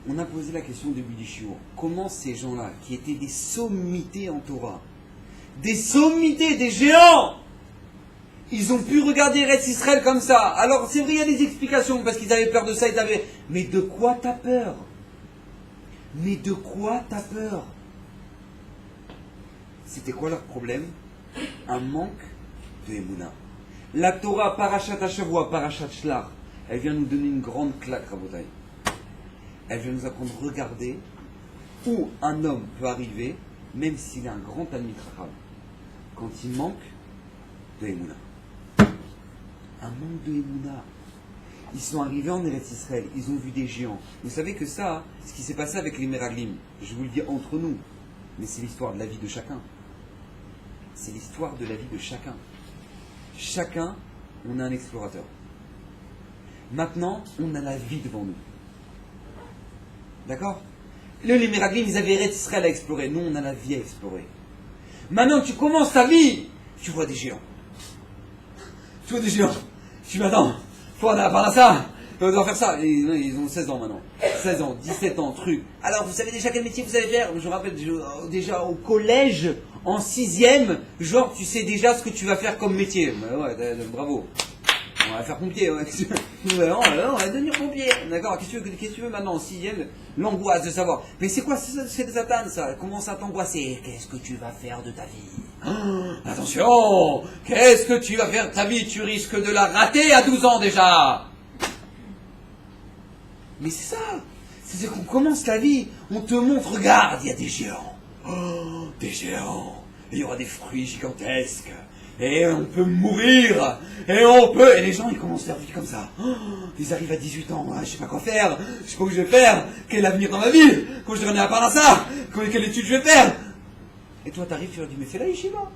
On a posé la question début du shiur. Comment ces gens-là, qui étaient des sommités en Torah, des sommités, des géants, ils ont pu regarder Eretz Israël comme ça? Alors c'est vrai, il y a des explications, parce qu'ils avaient peur de ça, mais de quoi t'as peur? Mais de quoi t'as peur? C'était quoi leur problème? Un manque de Emouna. La Torah, Parashat Hashavua, Parashat Shlach, elle vient nous donner une grande claque, Rabotai. Elle vient nous apprendre à regarder où un homme peut arriver, même s'il est un grand Talmid Chacham, quand il manque de Emouna. Un manque de Emouna. Ils sont arrivés en Eretz Israël, ils ont vu des géants. Vous savez que ça, ce qui s'est passé avec les Meraglim, je vous le dis entre nous, mais c'est l'histoire de la vie de chacun. C'est l'histoire de la vie de chacun. Chacun, on a un explorateur. Maintenant, on a la vie devant nous. D'accord? Les Meraglim, ils avaient Eretz Israël à explorer. Nous, on a la vie à explorer. Maintenant, tu commences ta vie, tu vois des géants. Tu vois des géants. Tu dis, attends, faut aller à ça. On doit faire ça. Ils ont 16 ans maintenant. 16 ans, 17 ans, truc. Alors, vous savez déjà quel métier vous allez faire? Je me rappelle déjà au collège, en 6e, genre, tu sais déjà ce que tu vas faire comme métier. Ouais, bravo. On va faire pompier. Ouais. On va devenir pompier. D'accord? Qu'est-ce que tu veux maintenant en 6e? L'angoisse de savoir. Mais c'est quoi c'est Satan, ça? Comment ça t'angoisser? Qu'est-ce que tu vas faire de ta vie? Attention! Qu'est-ce que tu vas faire de ta vie? Tu risques de la rater à 12 ans déjà! Mais c'est ça! C'est qu'on commence la vie, on te montre, regarde, il y a des géants. Oh, des géants! Et il y aura des fruits gigantesques. Et on peut mourir. Et les gens, ils commencent leur vie comme ça. Oh, ils arrivent à 18 ans. Je sais pas quoi faire. Je sais pas où je vais faire. Quel avenir dans ma vie? Quand je reviens à part à ça? Quelle étude je vais faire? Et toi, t'arrives, tu leur dis, mais fais la yeshiva.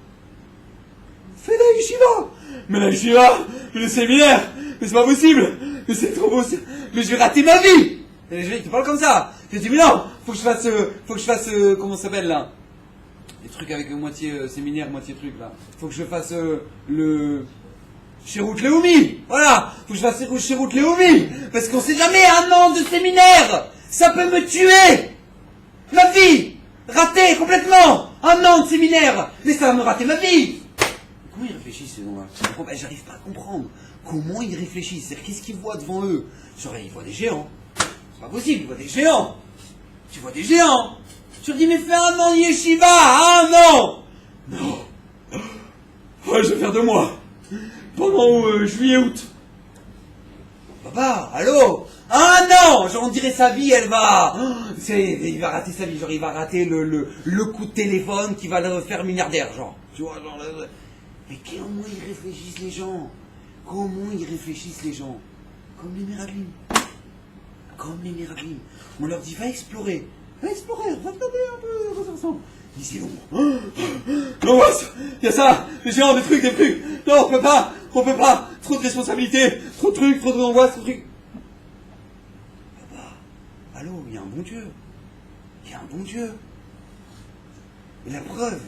Fais la yeshiva. Mais la yeshiva, mais le séminaire, mais c'est pas possible. Mais c'est trop possible. Mais je vais rater ma vie. Et les gens, ils te parlent comme ça. Je dis, mais non, faut que je fasse, comment ça s'appelle là? les trucs avec moitié séminaire, moitié truc là. Faut que je fasse le Sherout Leumi. Voilà, faut que je fasse Sherout Leumi. Parce qu'on sait jamais, un an de séminaire, ça peut me tuer. Ma vie, ratée complètement. Un an de séminaire, mais ça va me rater ma vie. Comment ils réfléchissent ces gens-là? Ben, j'arrive pas à comprendre. Comment ils réfléchissent? C'est-à-dire, qu'est-ce qu'ils voient devant eux? Genre, ils voient des géants. C'est pas possible, ils voient des géants. Tu vois des géants. Tu leur dis, mais fais un an de yeshiva, un an. Non. Ouais, je vais faire 2 mois. Pendant juillet-août. Papa, allô? Un an. Genre, on dirait sa vie, elle va... il va rater sa vie, genre, il va rater le coup de téléphone qui va le faire milliardaire, genre. Tu vois, genre... Mais comment ils réfléchissent les gens? Comment ils réfléchissent les gens? Comme les Meraglim. Comme les Meraglim. On leur dit, va explorer. Va explorer, va regarder un peu comment ça ressemble. Ils disent, non, il y a ça, les géants, des trucs. Non, on peut pas. Trop de responsabilités, trop de trucs, trop d'angoisse, trop de trucs. Papa, allô, il y a un bon Dieu. Il y a un bon Dieu. Et la preuve,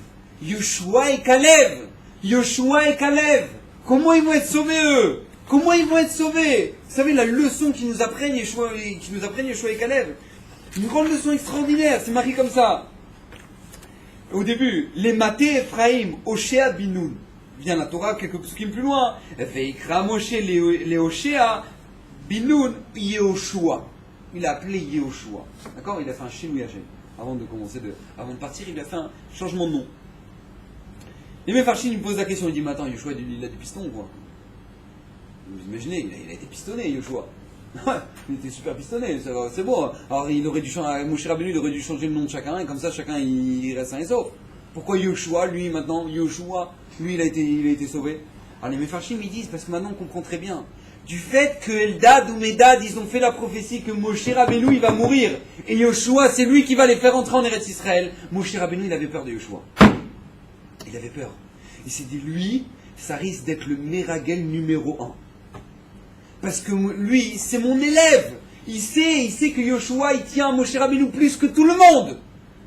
Yoshua et Kalev. Yoshua et Kalev. Comment ils vont être sauvés, eux? Comment ils vont être sauvés? Vous savez, la leçon qu'ils nous apprennent, Yoshua et Kalev. Une grande leçon extraordinaire, c'est marqué comme ça. Au début, les matés Ephraim, Oshea Binoun. Vient la Torah quelques psukim plus loin. Veikra Moshe les Oshea Binoun Yehoshua. Il a appelé Yehoshua. D'accord? Il a fait un Shinui Hashem. Avant de partir, il a fait un changement de nom. Et Mefarshim, il me pose la question, il dit, mais attends, Yehoshua, il a des pistons, quoi. Vous imaginez, il a été pistonné, Yehoshua. Il était super pistonné, c'est bon. Alors il aurait dû changer, Moshe Rabbeinu, il aurait dû changer le nom de chacun, et comme ça chacun il reste sain et sauf. Pourquoi Yoshua, lui maintenant, Yoshua, lui il a été sauvé? Alors les Mefarshim ils disent, parce que maintenant on comprend très bien, du fait que Eldad ou Medad ils ont fait la prophétie que Moshe Rabbeinu il va mourir, et Yoshua c'est lui qui va les faire entrer en Eretz Israël, Moshe Rabbeinu il avait peur de Yoshua. Il avait peur. Il s'est dit, lui, ça risque d'être le Meragel numéro 1. Parce que lui, c'est mon élève. Il sait que Yoshua, il tient à Moshe Rabbeinu plus que tout le monde.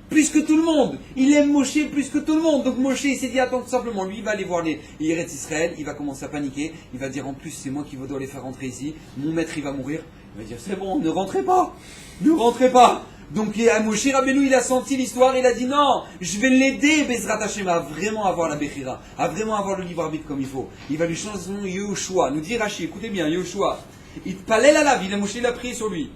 Plus que tout le monde. Il aime Moshe plus que tout le monde. Donc Moshe, il s'est dit, attends, tout simplement, lui, il va aller voir les Eretz Israël, il va commencer à paniquer. Il va dire, en plus, c'est moi qui dois les faire rentrer ici. Mon maître, il va mourir. Il va dire, c'est bon, ne rentrez pas. Ne rentrez pas. Donc Moshe Rabbeinu, il a senti l'histoire, il a dit non, je vais l'aider, Bezrat Hashem, à vraiment avoir la Bechira, à vraiment avoir le libre arbitre comme il faut. Il va lui changer son nom Yehoshua, nous dit Rashi, écoutez bien, Yehoshua. Il palait la lave, Moshe il a prié sur lui.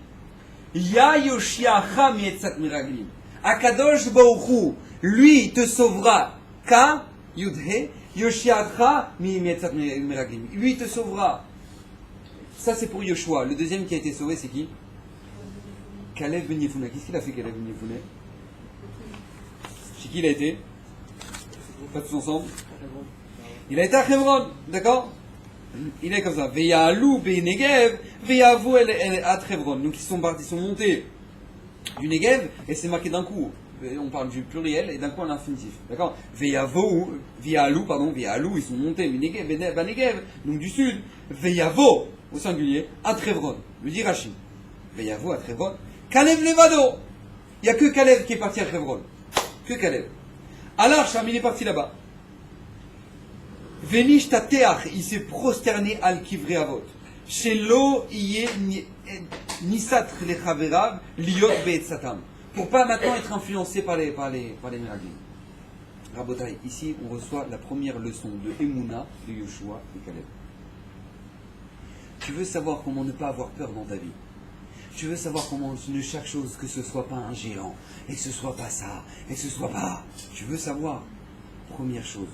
Ya Yoshiacha mietzat miraglim. Akadosh Baruchu, lui il te sauvera. Ka Yudhe Yoshiacha mietzat miraglim. Lui il te sauvera. Ça c'est pour Yoshua. Le deuxième qui a été sauvé, c'est qui? Kalev Ben Yefune. Qu'est-ce qu'il a fait, Kalev Ben Yefune? Chez qui il a été? Pas tous ensemble. Il a été à Hebron, d'accord? Il est comme ça. Veyalou Ben Negev, Veyavou à Hebron. Donc ils sont montés du Negev et c'est marqué d'un coup. On parle du pluriel et d'un coup à l'infinitif, d'accord? Veyalou, ils sont montés du Negev, donc du sud. Veyavo au singulier à Hebron. Le dit Rashi. Veyavo à Hebron. Kalev Levado. Il n'y a que Kalev qui est parti à Hebron. Que Kalev. Alors, Cham, il est parti là-bas. Venish Tateach, il s'est prosterné al Kivre Avot. Shelo Iye Nisat Lechaverav Liot Beetzatam. Pour pas maintenant être influencé par les Meraglim. Rabotai, ici, on reçoit la première leçon de Emouna, de Yoshua et Kalev. Tu veux savoir comment ne pas avoir peur dans ta vie? Tu veux savoir comment chaque chose, que ce soit pas un géant, et que ce soit pas ça, et que ce soit pas... Tu veux savoir? Première chose,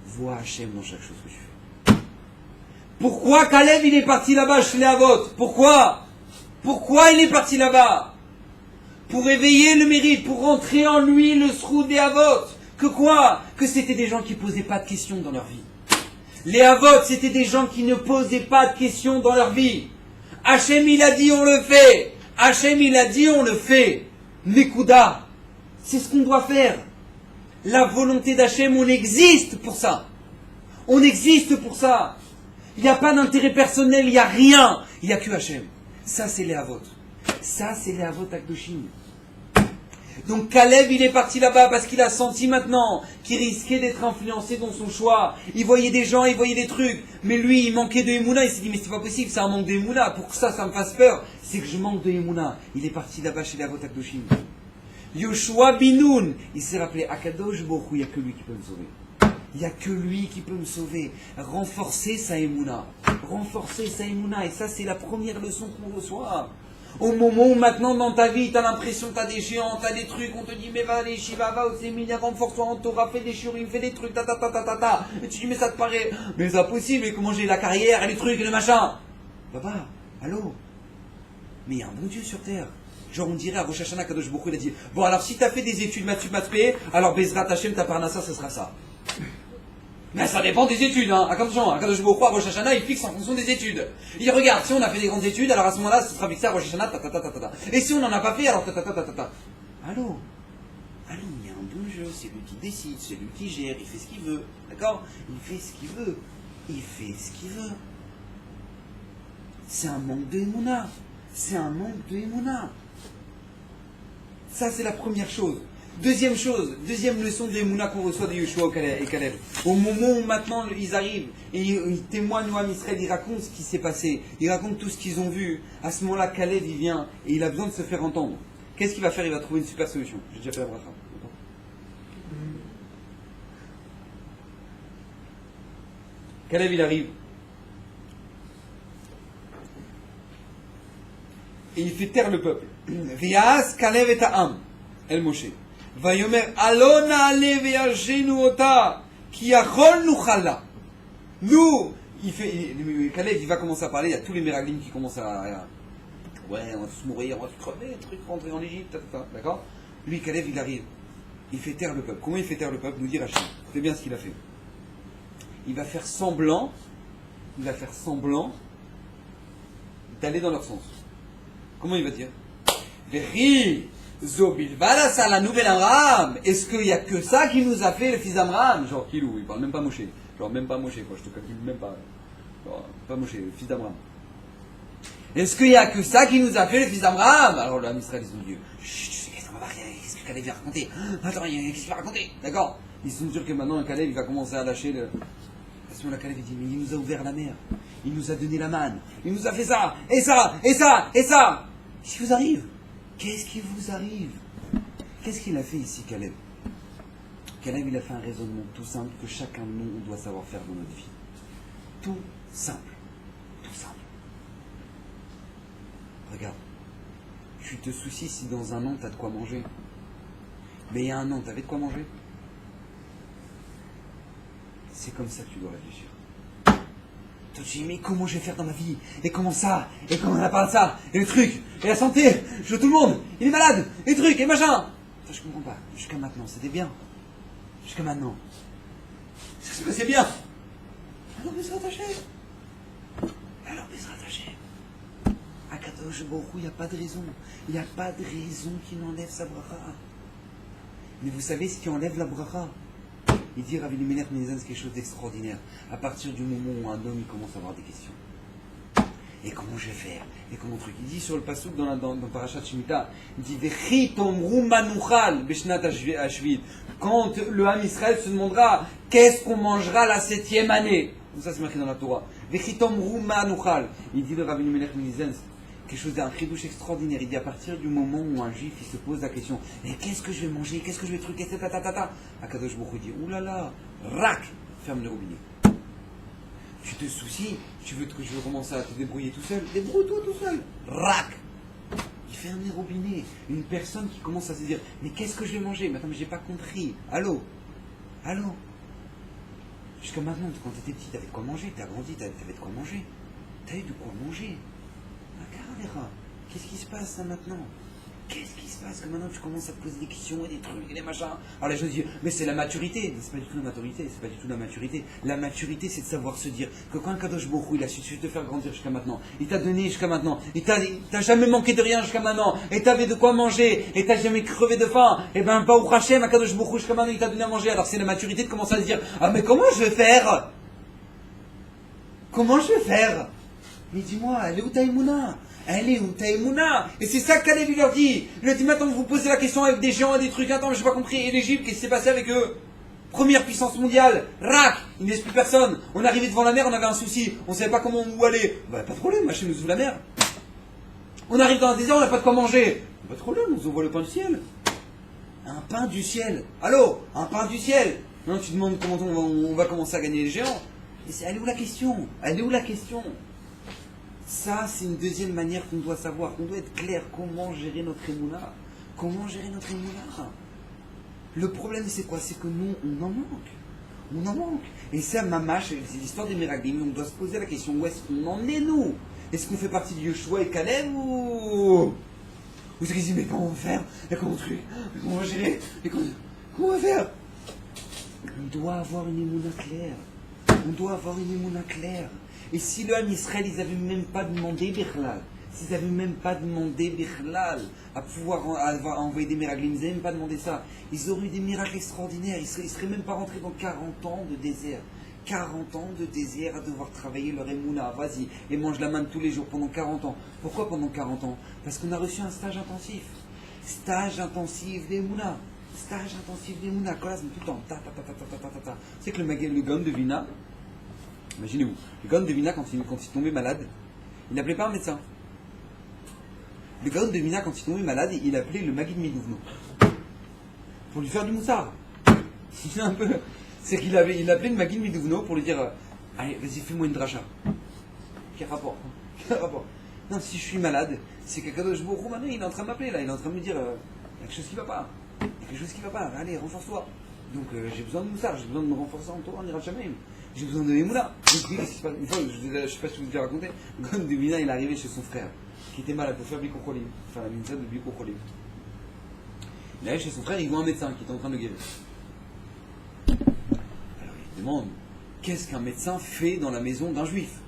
vois Hachem dans chaque chose que tu fais. Pourquoi Kalev il est parti là-bas chez les Avot? Pourquoi il est parti là-bas? Pour éveiller le mérite, pour rentrer en lui le sroud des Avot. Que quoi? Que c'était des gens qui posaient pas de questions dans leur vie. Les Avot, c'était des gens qui ne posaient pas de questions dans leur vie. Hachem il a dit on le fait. Hachem il a dit on le fait. Nekuda. C'est ce qu'on doit faire. La volonté d'Hachem, on existe pour ça. On existe pour ça. Il n'y a pas d'intérêt personnel, il n'y a rien. Il n'y a que Hachem. Ça c'est les Avot. Ça c'est les Avot Akdoshim. Donc Caleb, il est parti là-bas parce qu'il a senti maintenant qu'il risquait d'être influencé dans son choix. Il voyait des gens, il voyait des trucs. Mais lui, il manquait de Emouna. Il s'est dit, mais c'est pas possible, c'est un manque de Emouna. Pour que ça me fasse peur, c'est que je manque de Emouna. Il est parti là-bas chez les Avot HaKadoshim. Yoshua Binoun, il s'est rappelé, Akadosh Baruch Hu, il n'y a que lui qui peut me sauver. Il n'y a que lui qui peut me sauver. Renforcer sa Emouna. Renforcer sa Emouna. Et ça, c'est la première leçon qu'on reçoit. Au moment où maintenant dans ta vie, tu as l'impression que tu as des géants, tu as des trucs, on te dit, mais va aller, Shiva, va au séminaire, renforce-toi en Torah, fais des shurim, fais des trucs, ta. Et tu dis, mais ça te paraît, mais c'est pas possible, mais comment j'ai la carrière, et les trucs, et les machins. Papa, allô? Mais il y a un bon Dieu sur terre. Genre, on dirait à Rosh Hashanah, Kadosh Baruch Hu, il a dit, bon, alors si tu as fait des études maths P, alors Bezrat Hashem, ta parnassa, ce sera ça. Mais ça dépend des études, hein. Attention, Kadosh Baruch Hu, à Rosh Hashanah, il fixe en fonction des études. Il regarde, si on a fait des grandes études, alors à ce moment-là, ce sera fixé à Rosh Hashanah, ta. Et si on n'en a pas fait, alors ta. Allô, il y a un bon jeu, c'est lui qui décide, c'est lui qui gère, il fait ce qu'il veut. D'accord? Il fait ce qu'il veut. Il fait ce qu'il veut. C'est un manque de Emouna. C'est un manque de Emouna. Ça, c'est la première chose. Deuxième chose, deuxième leçon de Emouna qu'on reçoit de Yoshua et Caleb. Au moment où maintenant ils arrivent et ils témoignent au Ham Israël, ils racontent ce qui s'est passé, ils racontent tout ce qu'ils ont vu. À ce moment-là, Caleb il vient et il a besoin de se faire entendre. Qu'est-ce qu'il va faire? Il va trouver une super solution. J'ai déjà fait la bracha. Caleb il arrive et il fait taire le peuple. Vias Caleb et Ta'am El Moshe. Vayomer Alona ale ve'yajenu ota ki yachol nuchala. Nous, Caleb, il va commencer à parler. Il y a tous les Meraglim qui commencent à ouais, on va tous mourir, on va tous crever, truc, rentrer en Égypte, d'accord? Lui, Caleb, il arrive. Il fait taire le peuple. Comment il fait taire le peuple? Nous dit Rachid. C'est bien ce qu'il a fait. Il va faire semblant d'aller dans leur sens. Comment il va dire? Véri Zobilvala, ça la nouvelle Amram. Est-ce qu'il n'y a que ça qui nous a fait le fils d'Amram? Genre, Kilou, il parle même pas Moshe. Genre, même pas Moshe, quoi, je te calcule même pas. Genre, pas Moshe, le fils d'Amram. Est-ce qu'il n'y a que ça qui nous a fait le fils d'Amram? Alors, le Ham Israël, ils sont Dieu. Chut, tu sais qu'est-ce qu'on va voir? Qu'est-ce que Caleb va raconter? Attends, qu'est-ce qu'il va raconter? D'accord? Ils sont sûrs que maintenant, Caleb, il va commencer à lâcher le. À ce moment-là, Caleb, il dit, mais il nous a ouvert la mer. Il nous a donné la manne. Il nous a fait ça, et ça, et ça, et ça. Qu'est-ce qui vous arrive? Qu'est-ce qui vous arrive? Qu'est-ce qu'il a fait ici, Caleb? Caleb, il a fait un raisonnement tout simple que chacun de nous, on doit savoir faire dans notre vie. Tout simple. Tout simple. Regarde. Tu te soucies si dans un an, tu as de quoi manger. Mais il y a un an, tu avais de quoi manger? C'est comme ça que tu dois réfléchir. Tu te dis, mais comment je vais faire dans ma vie? Et comment ça? Et comment on a parlé de ça? Et le truc? Et la santé? Je veux tout le monde? Il est malade? Et le truc? Et machin? Ça, je comprends pas. Jusqu'à maintenant, c'était bien. Jusqu'à maintenant. Ça se passait bien. Alors, mais se rattacher. À Kadosh Baruch Hu, il n'y a pas de raison. Il n'y a pas de raison qui n'enlève sa bracha. Mais vous savez ce qui enlève la bracha? Il dit Rav Elimelech Menezan, c'est quelque chose d'extraordinaire. À partir du moment où un homme il commence à avoir des questions. Et comment je vais faire? Et comment truc? Il dit sur le pasuk dans Parashat Shemitah, il dit Vechi tomru manuchal beshnat hashvit. Quand le Ham Israël se demandera qu'est-ce qu'on mangera la 7e année. Ça c'est marqué dans la Torah. Vechi tomru manuchal. Il dit le Rav Elimelech Menezan, quelque chose d'un chidouche extraordinaire. Il dit à partir du moment où un juif il se pose la question, mais qu'est-ce que je vais manger, qu'est-ce que je vais truquer, Akadosh Baruch Hu dit, oulala, rac, ferme le robinet. Tu te soucies, tu veux commencer à te débrouiller tout seul, débrouille-toi tout seul, rac. Il ferme les robinets. Une personne qui commence à se dire, mais qu'est-ce que je vais manger? Mais attends, mais j'ai pas compris. Allô? Jusqu'à maintenant, quand tu étais petit, tu avais de quoi manger, tu as grandi, tu avais de quoi manger. Tu as eu de quoi manger. Qu'est-ce qui se passe là maintenant? Qu'est-ce qui se passe que maintenant tu commences à te poser des questions et des trucs et des machins? Alors les gens disent, mais c'est la maturité. Mais c'est pas du tout la maturité, c'est pas du tout la maturité. La maturité, c'est de savoir se dire que quand un Kadosh Baruch Hu, il a su te faire grandir jusqu'à maintenant, il t'a donné jusqu'à maintenant, il t'a jamais manqué de rien jusqu'à maintenant, et t'avais de quoi manger, et t'as jamais crevé de faim, et ben Baruch Hashem, un Kadosh Baruch Hu, jusqu'à maintenant, il t'a donné à manger. Alors c'est la maturité de commencer à se dire, ah mais comment je vais faire? Comment je vais faire? Mais dis-moi, elle est où ta Emouna? Elle est où ta Emouna? Et c'est ça que Caleb lui leur dit. Il leur dit, maintenant vous posez la question avec des géants et des trucs. Attends, mais j'ai pas compris. Et l'Égypte, qu'est-ce qui s'est passé avec eux? Première puissance mondiale, rac, il ne laisse plus personne. On est arrivé devant la mer, on avait un souci. On savait pas comment où aller. Bah, pas de problème, machin nous sous la mer. On arrive dans un désert, on n'a pas de quoi manger. Pas de problème, on nous envoie le pain du ciel. Un pain du ciel. Allô? Un pain du ciel. Non, tu demandes comment on va commencer à gagner les géants. Mais elle est où la question? Elle est où la question? Ça, c'est une deuxième manière qu'on doit savoir, qu'on doit être clair. Comment gérer notre émouna? Comment gérer notre émouna? Le problème, c'est quoi? C'est que nous, on en manque. On en manque. Et ça, mamache, c'est l'histoire des miracles. On doit se poser la question, où est-ce qu'on en est, nous? Est-ce qu'on fait partie de Yoshua et Caleb ou c'est qu'ils disent, mais comment on va faire? Et comment on va gérer? Et comment on va faire? On doit avoir une émouna claire. On doit avoir une émouna claire. Et si le Ham Israël, ils n'avaient même pas demandé Bichlal, s'ils n'avaient même pas demandé Bichlal à pouvoir envoyer des miracles, ils n'avaient même pas demandé ça, ils auraient eu des miracles extraordinaires, ils ne seraient même pas rentrés dans 40 ans de désert. 40 ans de désert à devoir travailler leur émouna, vas-y, et mange la manne tous les jours pendant 40 ans. Pourquoi pendant 40 ans? Parce qu'on a reçu un stage intensif. Stage intensif d'émouna. Stage intensif d'émouna. Tout le temps. C'est que le Gaon de Vilna, imaginez-vous, le Gaon de Vilna, quand il tombait malade, il n'appelait pas un médecin. Le Gaon de Vilna, quand il tombait malade, il appelait le Maguid Midouvno. Pour lui faire du moussard. C'est un peu... C'est qu'il appelait le Maguid Midouvno pour lui dire allez, vas-y, fais-moi une dracha. Quel rapport? Quel rapport? Non, si je suis malade, c'est qu'Akadosh Baruch Hu, maintenant, il est en train de m'appeler, là. Il est en train de me dire il y a quelque chose qui va pas. Il y a quelque chose qui va pas. Allez, renforce-toi. Donc, j'ai besoin de moussard, j'ai besoin de me renforcer en toi, on ira jamais. J'ai besoin de Emouna. Donc, oui, une fois, je ne sais pas si je vous ai raconté, le Gaon de Vilna, il est arrivé chez son frère, qui était malade pour faire Biko Cholim. Enfin, la mitzvah de Biko Cholim. Il arrive chez son frère, il voit un médecin qui est en train de le guérir. Alors il demande qu'est-ce qu'un médecin fait dans la maison d'un juif?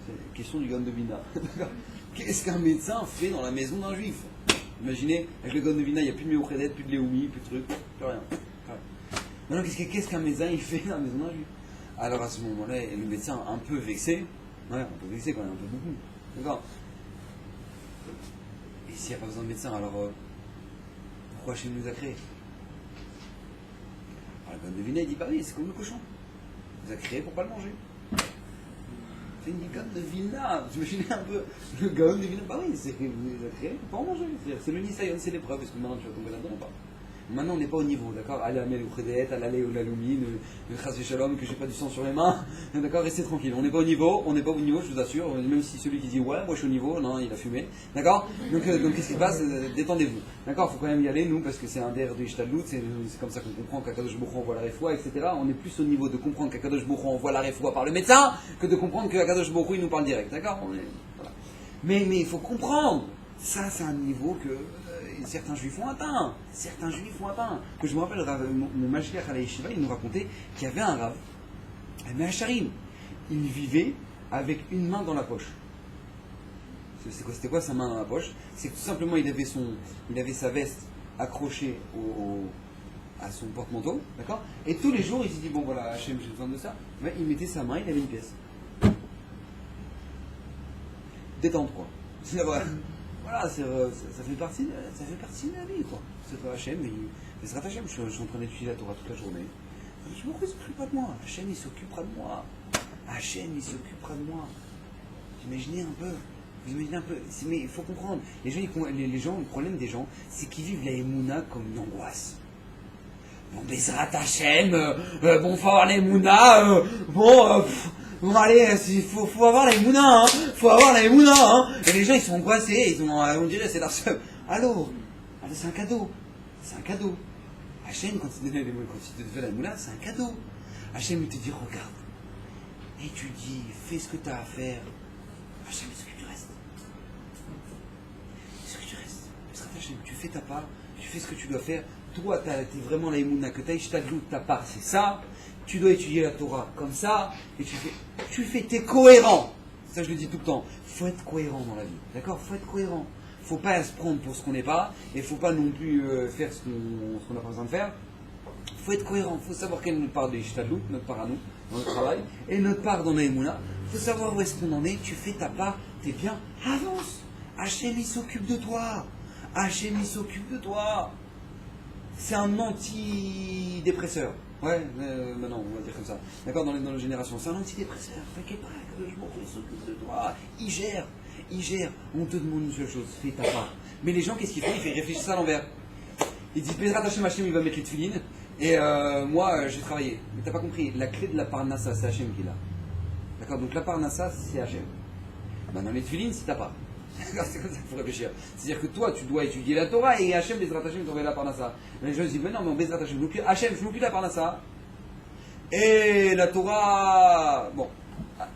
C'est la question du Gaon de Vilna. Qu'est-ce qu'un médecin fait dans la maison d'un juif? Imaginez, avec le Gaon de Vilna, il n'y a plus de Méouchedet, plus de Léoumi, plus de trucs, plus rien. Maintenant, qu'est-ce qu'un médecin il fait dans la maison d'un juif? Alors à ce moment-là, le médecin un peu vexé, ouais, un peu vexé quand même, un peu beaucoup, d'accord? Et s'il n'y a pas besoin de médecin, alors pourquoi Hachem nous a créés? Alors le Gaon de Vilna, il dit bah oui, c'est comme le cochon. Il nous a créés pour pas le manger. C'est une Gaon de Vilna. Vous imaginez un peu le Gaon de Vilna? Bah oui, c'est qu'il nous a créés pour pas en manger. C'est le Nisayon, c'est l'épreuve. Est-ce que maintenant tu vas tomber là-dedans ou pas? Maintenant on n'est pas au niveau, d'accord? Allez à Mel ou Khredet, allez au Laloumi, le Chas Shalom, que j'ai pas du sang sur les mains, d'accord? Restez tranquille. On n'est pas au niveau, je vous assure. Même si celui qui dit ouais, moi je suis au niveau, non, il a fumé, d'accord? Donc qu'est-ce qui se passe? Détendez-vous, d'accord? Faut quand même y aller, nous, parce que c'est un der de Ishtadlout, c'est comme ça qu'on comprend qu'Akadosh Baruch Hu envoie la réfoua, etc. On est plus au niveau de comprendre qu'Akadosh Baruch Hu envoie la réfoua par le médecin que de comprendre qu'Akadosh Baruch Hu il nous parle direct, d'accord? Voilà. Mais il faut comprendre, ça c'est un niveau que certains juifs ont atteint. Que je me rappelle, mon Mashiach à la Yeshiva, il nous racontait qu'il y avait un Rav, un Hacharim. Il vivait avec une main dans la poche. C'était quoi sa main dans la poche? C'est que tout simplement il avait sa veste accrochée à son porte-manteau, d'accord? Et tous les jours il s'est dit bon voilà, Hachem, j'ai besoin de ça. Mais il mettait sa main, il avait une pièce. Détente quoi. Voilà, ça fait partie de la vie, quoi. C'est pas Hachem, mais c'est Hachem. Je suis en train d'étudier la Torah toute la journée. Je me s'occupe pas de moi. Hachem, il s'occupera de moi. Vous imaginez un peu. Mais il faut comprendre. Les gens, le problème des gens, c'est qu'ils vivent la Emouna comme une angoisse. Bon, Bezrat Hachem, bon, faut avoir la Emouna, bon, allez, faut avoir la Emouna, hein. Et les gens, ils sont angoissés, on dirait, c'est leur seul. Allô, c'est un cadeau. Hachem, quand il te fait la Emouna, c'est un cadeau. Hachem, il te dit, regarde, étudie, fais ce que tu as à faire. Hachem, il s'occupe du reste. Hachem, tu fais ta part, tu fais ce que tu dois faire. Toi, t'es vraiment la Emouna, que t'as Ishtadlout, ta part, c'est ça. Tu dois étudier la Torah comme ça, et t'es cohérent. Ça, je le dis tout le temps. Faut être cohérent dans la vie, d'accord? Faut être cohérent. Faut pas se prendre pour ce qu'on n'est pas, et faut pas non plus faire ce qu'on n'a pas besoin de faire. Faut être cohérent. Faut savoir quelle est notre part de Ishtadlout, notre part à nous, dans notre travail, et notre part dans la Emouna. faut savoir où est-ce qu'on en est, tu fais ta part, t'es bien, avance. Hachem, il s'occupe de toi. Hachem, il s'occupe de toi. C'est un antidépresseur. Ouais, maintenant, on va dire comme ça. D'accord, dans les générations. C'est un antidépresseur. T'inquiète pas, il s'occupe de toi. Il gère. On te demande une seule chose, fais ta part. Mais les gens, qu'est-ce qu'ils font? Ils réfléchissent ça à l'envers. Ils disent, Bezrat Hachem, il va mettre les tefilines. Et moi, j'ai travaillé. Mais t'as pas compris, la clé de la parnassa, c'est Hachem qui l'a. D'accord, donc la parnassa, c'est Hachem. Maintenant, les tefilines, c'est ta part. C'est comme ça qu'il faut réfléchir. C'est-à-dire que toi, tu dois étudier la Torah et Hachem, Bezrat Hachem, t'envoie la parnassa. Mais les gens disent, mais non, mais on Bezrat Hachem, Hachem, je m'occupe de la parnassa. Et la Torah, bon,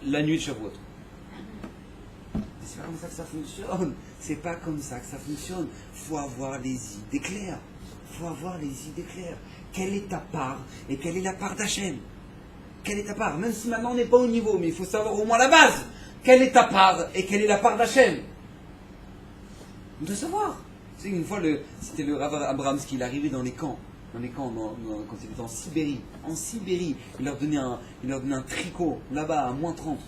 la nuit de Shavuot. C'est pas comme ça que ça fonctionne. C'est pas comme ça que ça fonctionne. Faut avoir les idées claires. Quelle est ta part et quelle est la part d'Hachem? Quelle est ta part? Même si maintenant on n'est pas au niveau, mais il faut savoir au moins la base. Quelle est ta part et quelle est la part d'Hachem? On doit savoir. Tu sais, une fois, c'était le Rav Abramski, il arrivait dans les camps. Quand il était en Sibérie, il leur donnait un tricot, là-bas, à moins 30.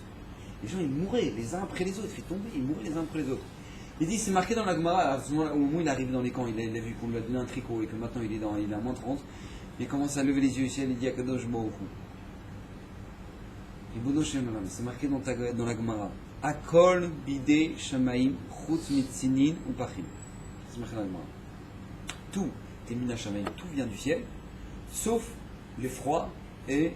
Les gens, ils mouraient les uns après les autres, ils mouraient les uns après les autres. Il dit, c'est marqué dans la Gemara, au moment où il est arrivé dans les camps, il a vu qu'on lui a donné un tricot et que maintenant il est à moins 30, il commence à lever les yeux au ciel et il dit, Akadosh Baruch Hu. C'est marqué dans la Gemara. Akol bide shamaim chutz mitzinin ou pachim. C'est marqué dans la Gemara. Tout est mina shamaim, tout vient du ciel, sauf les froids et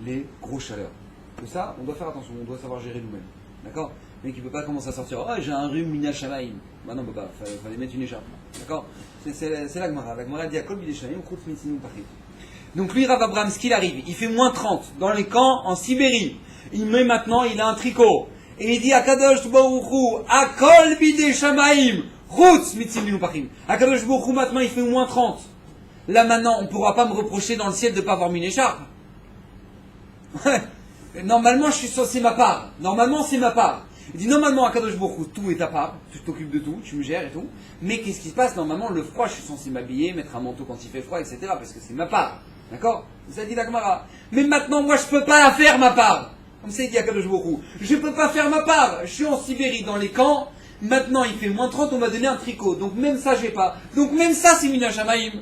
les grosses chaleurs. Que ça, on doit faire attention, on doit savoir gérer nous-mêmes. D'accord? Mais qui ne peut pas commencer à sortir, oh j'ai un rhume mina shamaim. Bah non, bah, fallait mettre une écharpe. D'accord? C'est la Gemara. La Gemara dit Akol bide shamaim chutz mitzinin ou pachim. Donc lui, Rav Abramski, il arrive, il fait moins 30 dans les camps en Sibérie. Il met maintenant, il a un tricot. Et il dit Akadosh Baruch Hu, Akol bide shamaim, chutz mitzinin pachim. Akadosh Baruch Hu, maintenant il fait moins 30. Là maintenant, on ne pourra pas me reprocher dans le ciel de ne pas avoir mis une écharpe. Normalement, je suis censé ma part. Normalement, c'est ma part. Il dit normalement, Akadosh Baruch Hu, tout est ta part. Tu t'occupes de tout, tu me gères et tout. Mais qu'est-ce qui se passe? Normalement, le froid, je suis censé m'habiller, mettre un manteau quand il fait froid, etc. Parce que c'est ma part. D'accord? Ça dit la Gemara. Mais maintenant, moi, je ne peux pas la faire, ma part. Comme ça, il dit Akadosh Baruch Hu. Je ne peux pas faire ma part. Je suis en Sibérie, dans les camps. Maintenant, il fait moins 30, on m'a donné un tricot. Donc, même ça, je n'ai pas. Donc, même ça, c'est Mina Shamaim.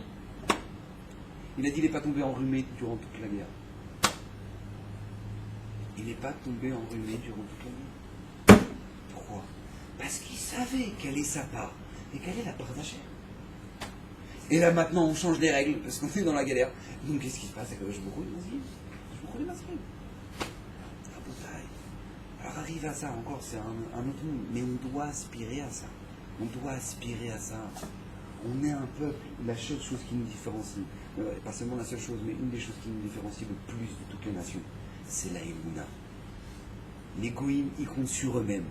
Il a dit, il n'est pas tombé enrhumé durant toute la guerre. Il n'est pas tombé enrhumé durant toute la guerre. Pourquoi? Parce qu'il savait quelle est sa part et quelle est la part d'Hachem. Et là, maintenant, on change les règles parce qu'on est dans la galère. Donc, qu'est-ce qui se passe? Je beaucoup de masquines. Alors, arriver à ça, encore, c'est un autre monde. Mais on doit aspirer à ça. On est un peuple, la seule chose qui nous différencie, pas seulement la seule chose, mais une des choses qui nous différencie le plus de toutes les nations, c'est la Emouna. Les Goïms, ils comptent sur eux-mêmes.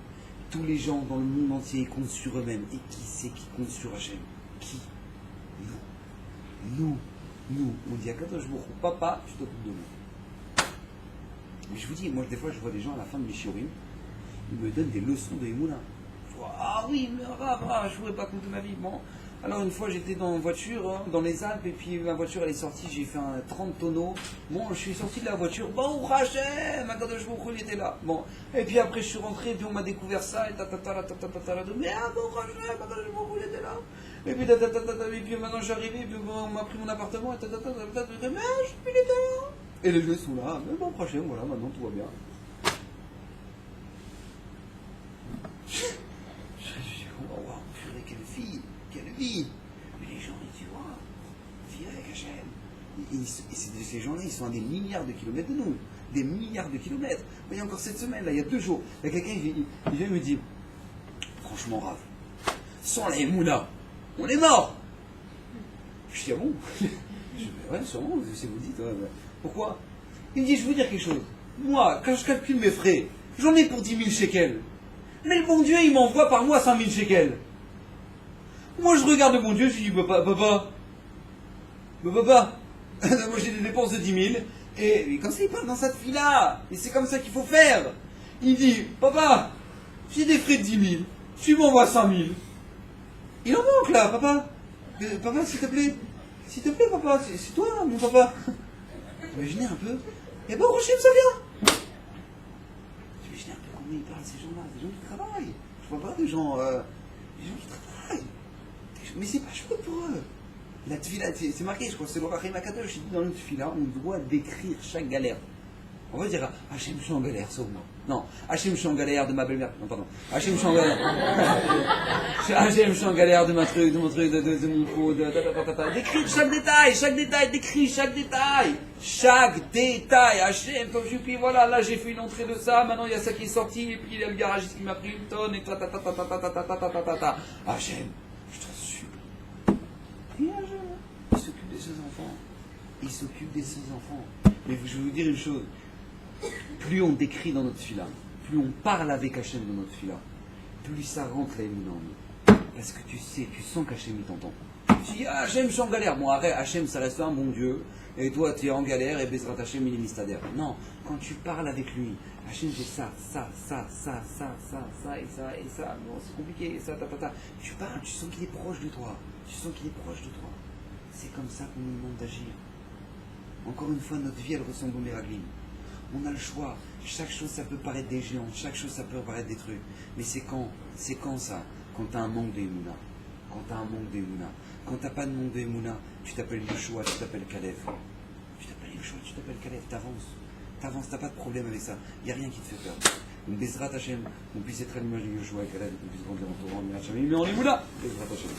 Tous les gens dans le monde entier, ils comptent sur eux-mêmes. Et qui c'est qui compte sur Hachem? Qui? Nous. On dit à Kadosh Baruch Hu, papa, tu t'occupes de nous. Mais je vous dis, moi, des fois, je vois des gens à la fin de mes shiurim, ils me donnent des leçons de Emouna. Je vois, ah oui, mais je ne voudrais pas compter ma vie. Bon. Alors une fois j'étais dans une voiture, dans les Alpes, et puis ma voiture elle est sortie, j'ai fait un 30 tonneaux. Bon, je suis sorti de la voiture, bon, Hachem, Akadosh Baruch Hu, il était là. Bon, et puis après je suis rentré, et puis on m'a découvert ça, et mais bon, Hachem, Akadosh Baruch Hu, il était là. Et puis maintenant je suis arrivé, et puis on m'a pris mon appartement, et mais Hachem, il était là. Et les jeux sont là, mais bon, Hachem, voilà, maintenant tout va bien. Mais les gens, ils disent, waouh, viens avec Hachem. Ces gens-là, ils sont à des milliards de kilomètres de nous. Des milliards de kilomètres. Mais il y a encore cette semaine, là, il y a 2 jours, il y a quelqu'un qui vient me dire, franchement, Rav, sans la Emouna, on est mort. Je dis, ah bon? Je dis, ouais, sûrement, c'est vous dites. Ouais. Pourquoi? Il me dit, je vais vous dire quelque chose. Moi, quand je calcule mes frais, j'en ai pour 10 000 shekels. Mais le bon Dieu, il m'envoie par mois 5 000 shekels. Moi, je regarde le bon Dieu, je lui dis, papa, moi j'ai des dépenses de 10 000, et comme ça, il parle dans cette fille-là, et c'est comme ça qu'il faut faire. Il dit, papa, j'ai des frais de 10 000, tu m'envoies 5 000. Il en manque là, papa. Papa, s'il te plaît, papa, c'est toi, mon papa. Imaginez un peu. Et bon, Rocher, ça vient. Imaginez un peu combien ils parlent, ces gens-là, des gens qui travaillent. Je vois pas des gens qui travaillent. Mais c'est pas chouette pour eux. La tefila, c'est marqué, je crois, c'est l'Orachim Akadosh, il dit dans le tefila, on doit décrire chaque galère. On va dire, Hachem, je suis en galère, sauve-moi. Non, Hachem, je suis en galère de ma belle-mère. Non, pardon. Hachem, je suis en galère. Hachem, je suis en galère de mon truc, de mon pot, décris chaque détail, décris chaque détail. Chaque détail. Hachem, comme je puis, voilà, là, j'ai fait une entrée de ça, maintenant, il y a ça qui est sorti, et puis il y a le garagiste qui m'a pris une tonne, et Hachem, je te supplie. Et Hachem, il s'occupe de ses enfants. Il s'occupe de ses enfants. Mais je vais vous dire une chose. Plus on décrit dans notre fila, plus on parle avec Hachem dans notre fila, plus ça rentre la émouna en nous. Parce que tu sens qu'Hachem il t'entend. Tu dis, Hachem, je suis en galère. Bon, arrête, Hachem, ça reste un bon Dieu. Et toi, tu es en galère et Bezrat Hachem, il est mystadère. Non, quand tu parles avec lui, Hachem fait ça, et ça. Bon, c'est compliqué, ça. Tu parles, tu sens qu'il est proche de toi. C'est comme ça qu'on nous demande d'agir. Encore une fois, notre vie, elle ressemble au Meraglim. On a le choix. Chaque chose, ça peut paraître des géants. Chaque chose, ça peut paraître des trucs. Mais c'est quand ça? Quand tu as un manque d'Emouna. Quand tu n'as pas de manque d'Emouna, tu t'appelles Yeshua, tu t'appelles Kalev. T'avances, t'as pas de problème avec ça. Il n'y a rien qui te fait peur. Donc, Bezrat Hashem, on puisse être à l'image de Yeshua et Kalev, qu'on puisse grandir en Torah, en Mirachamim, mais en Emouna. Bezrat Hashem.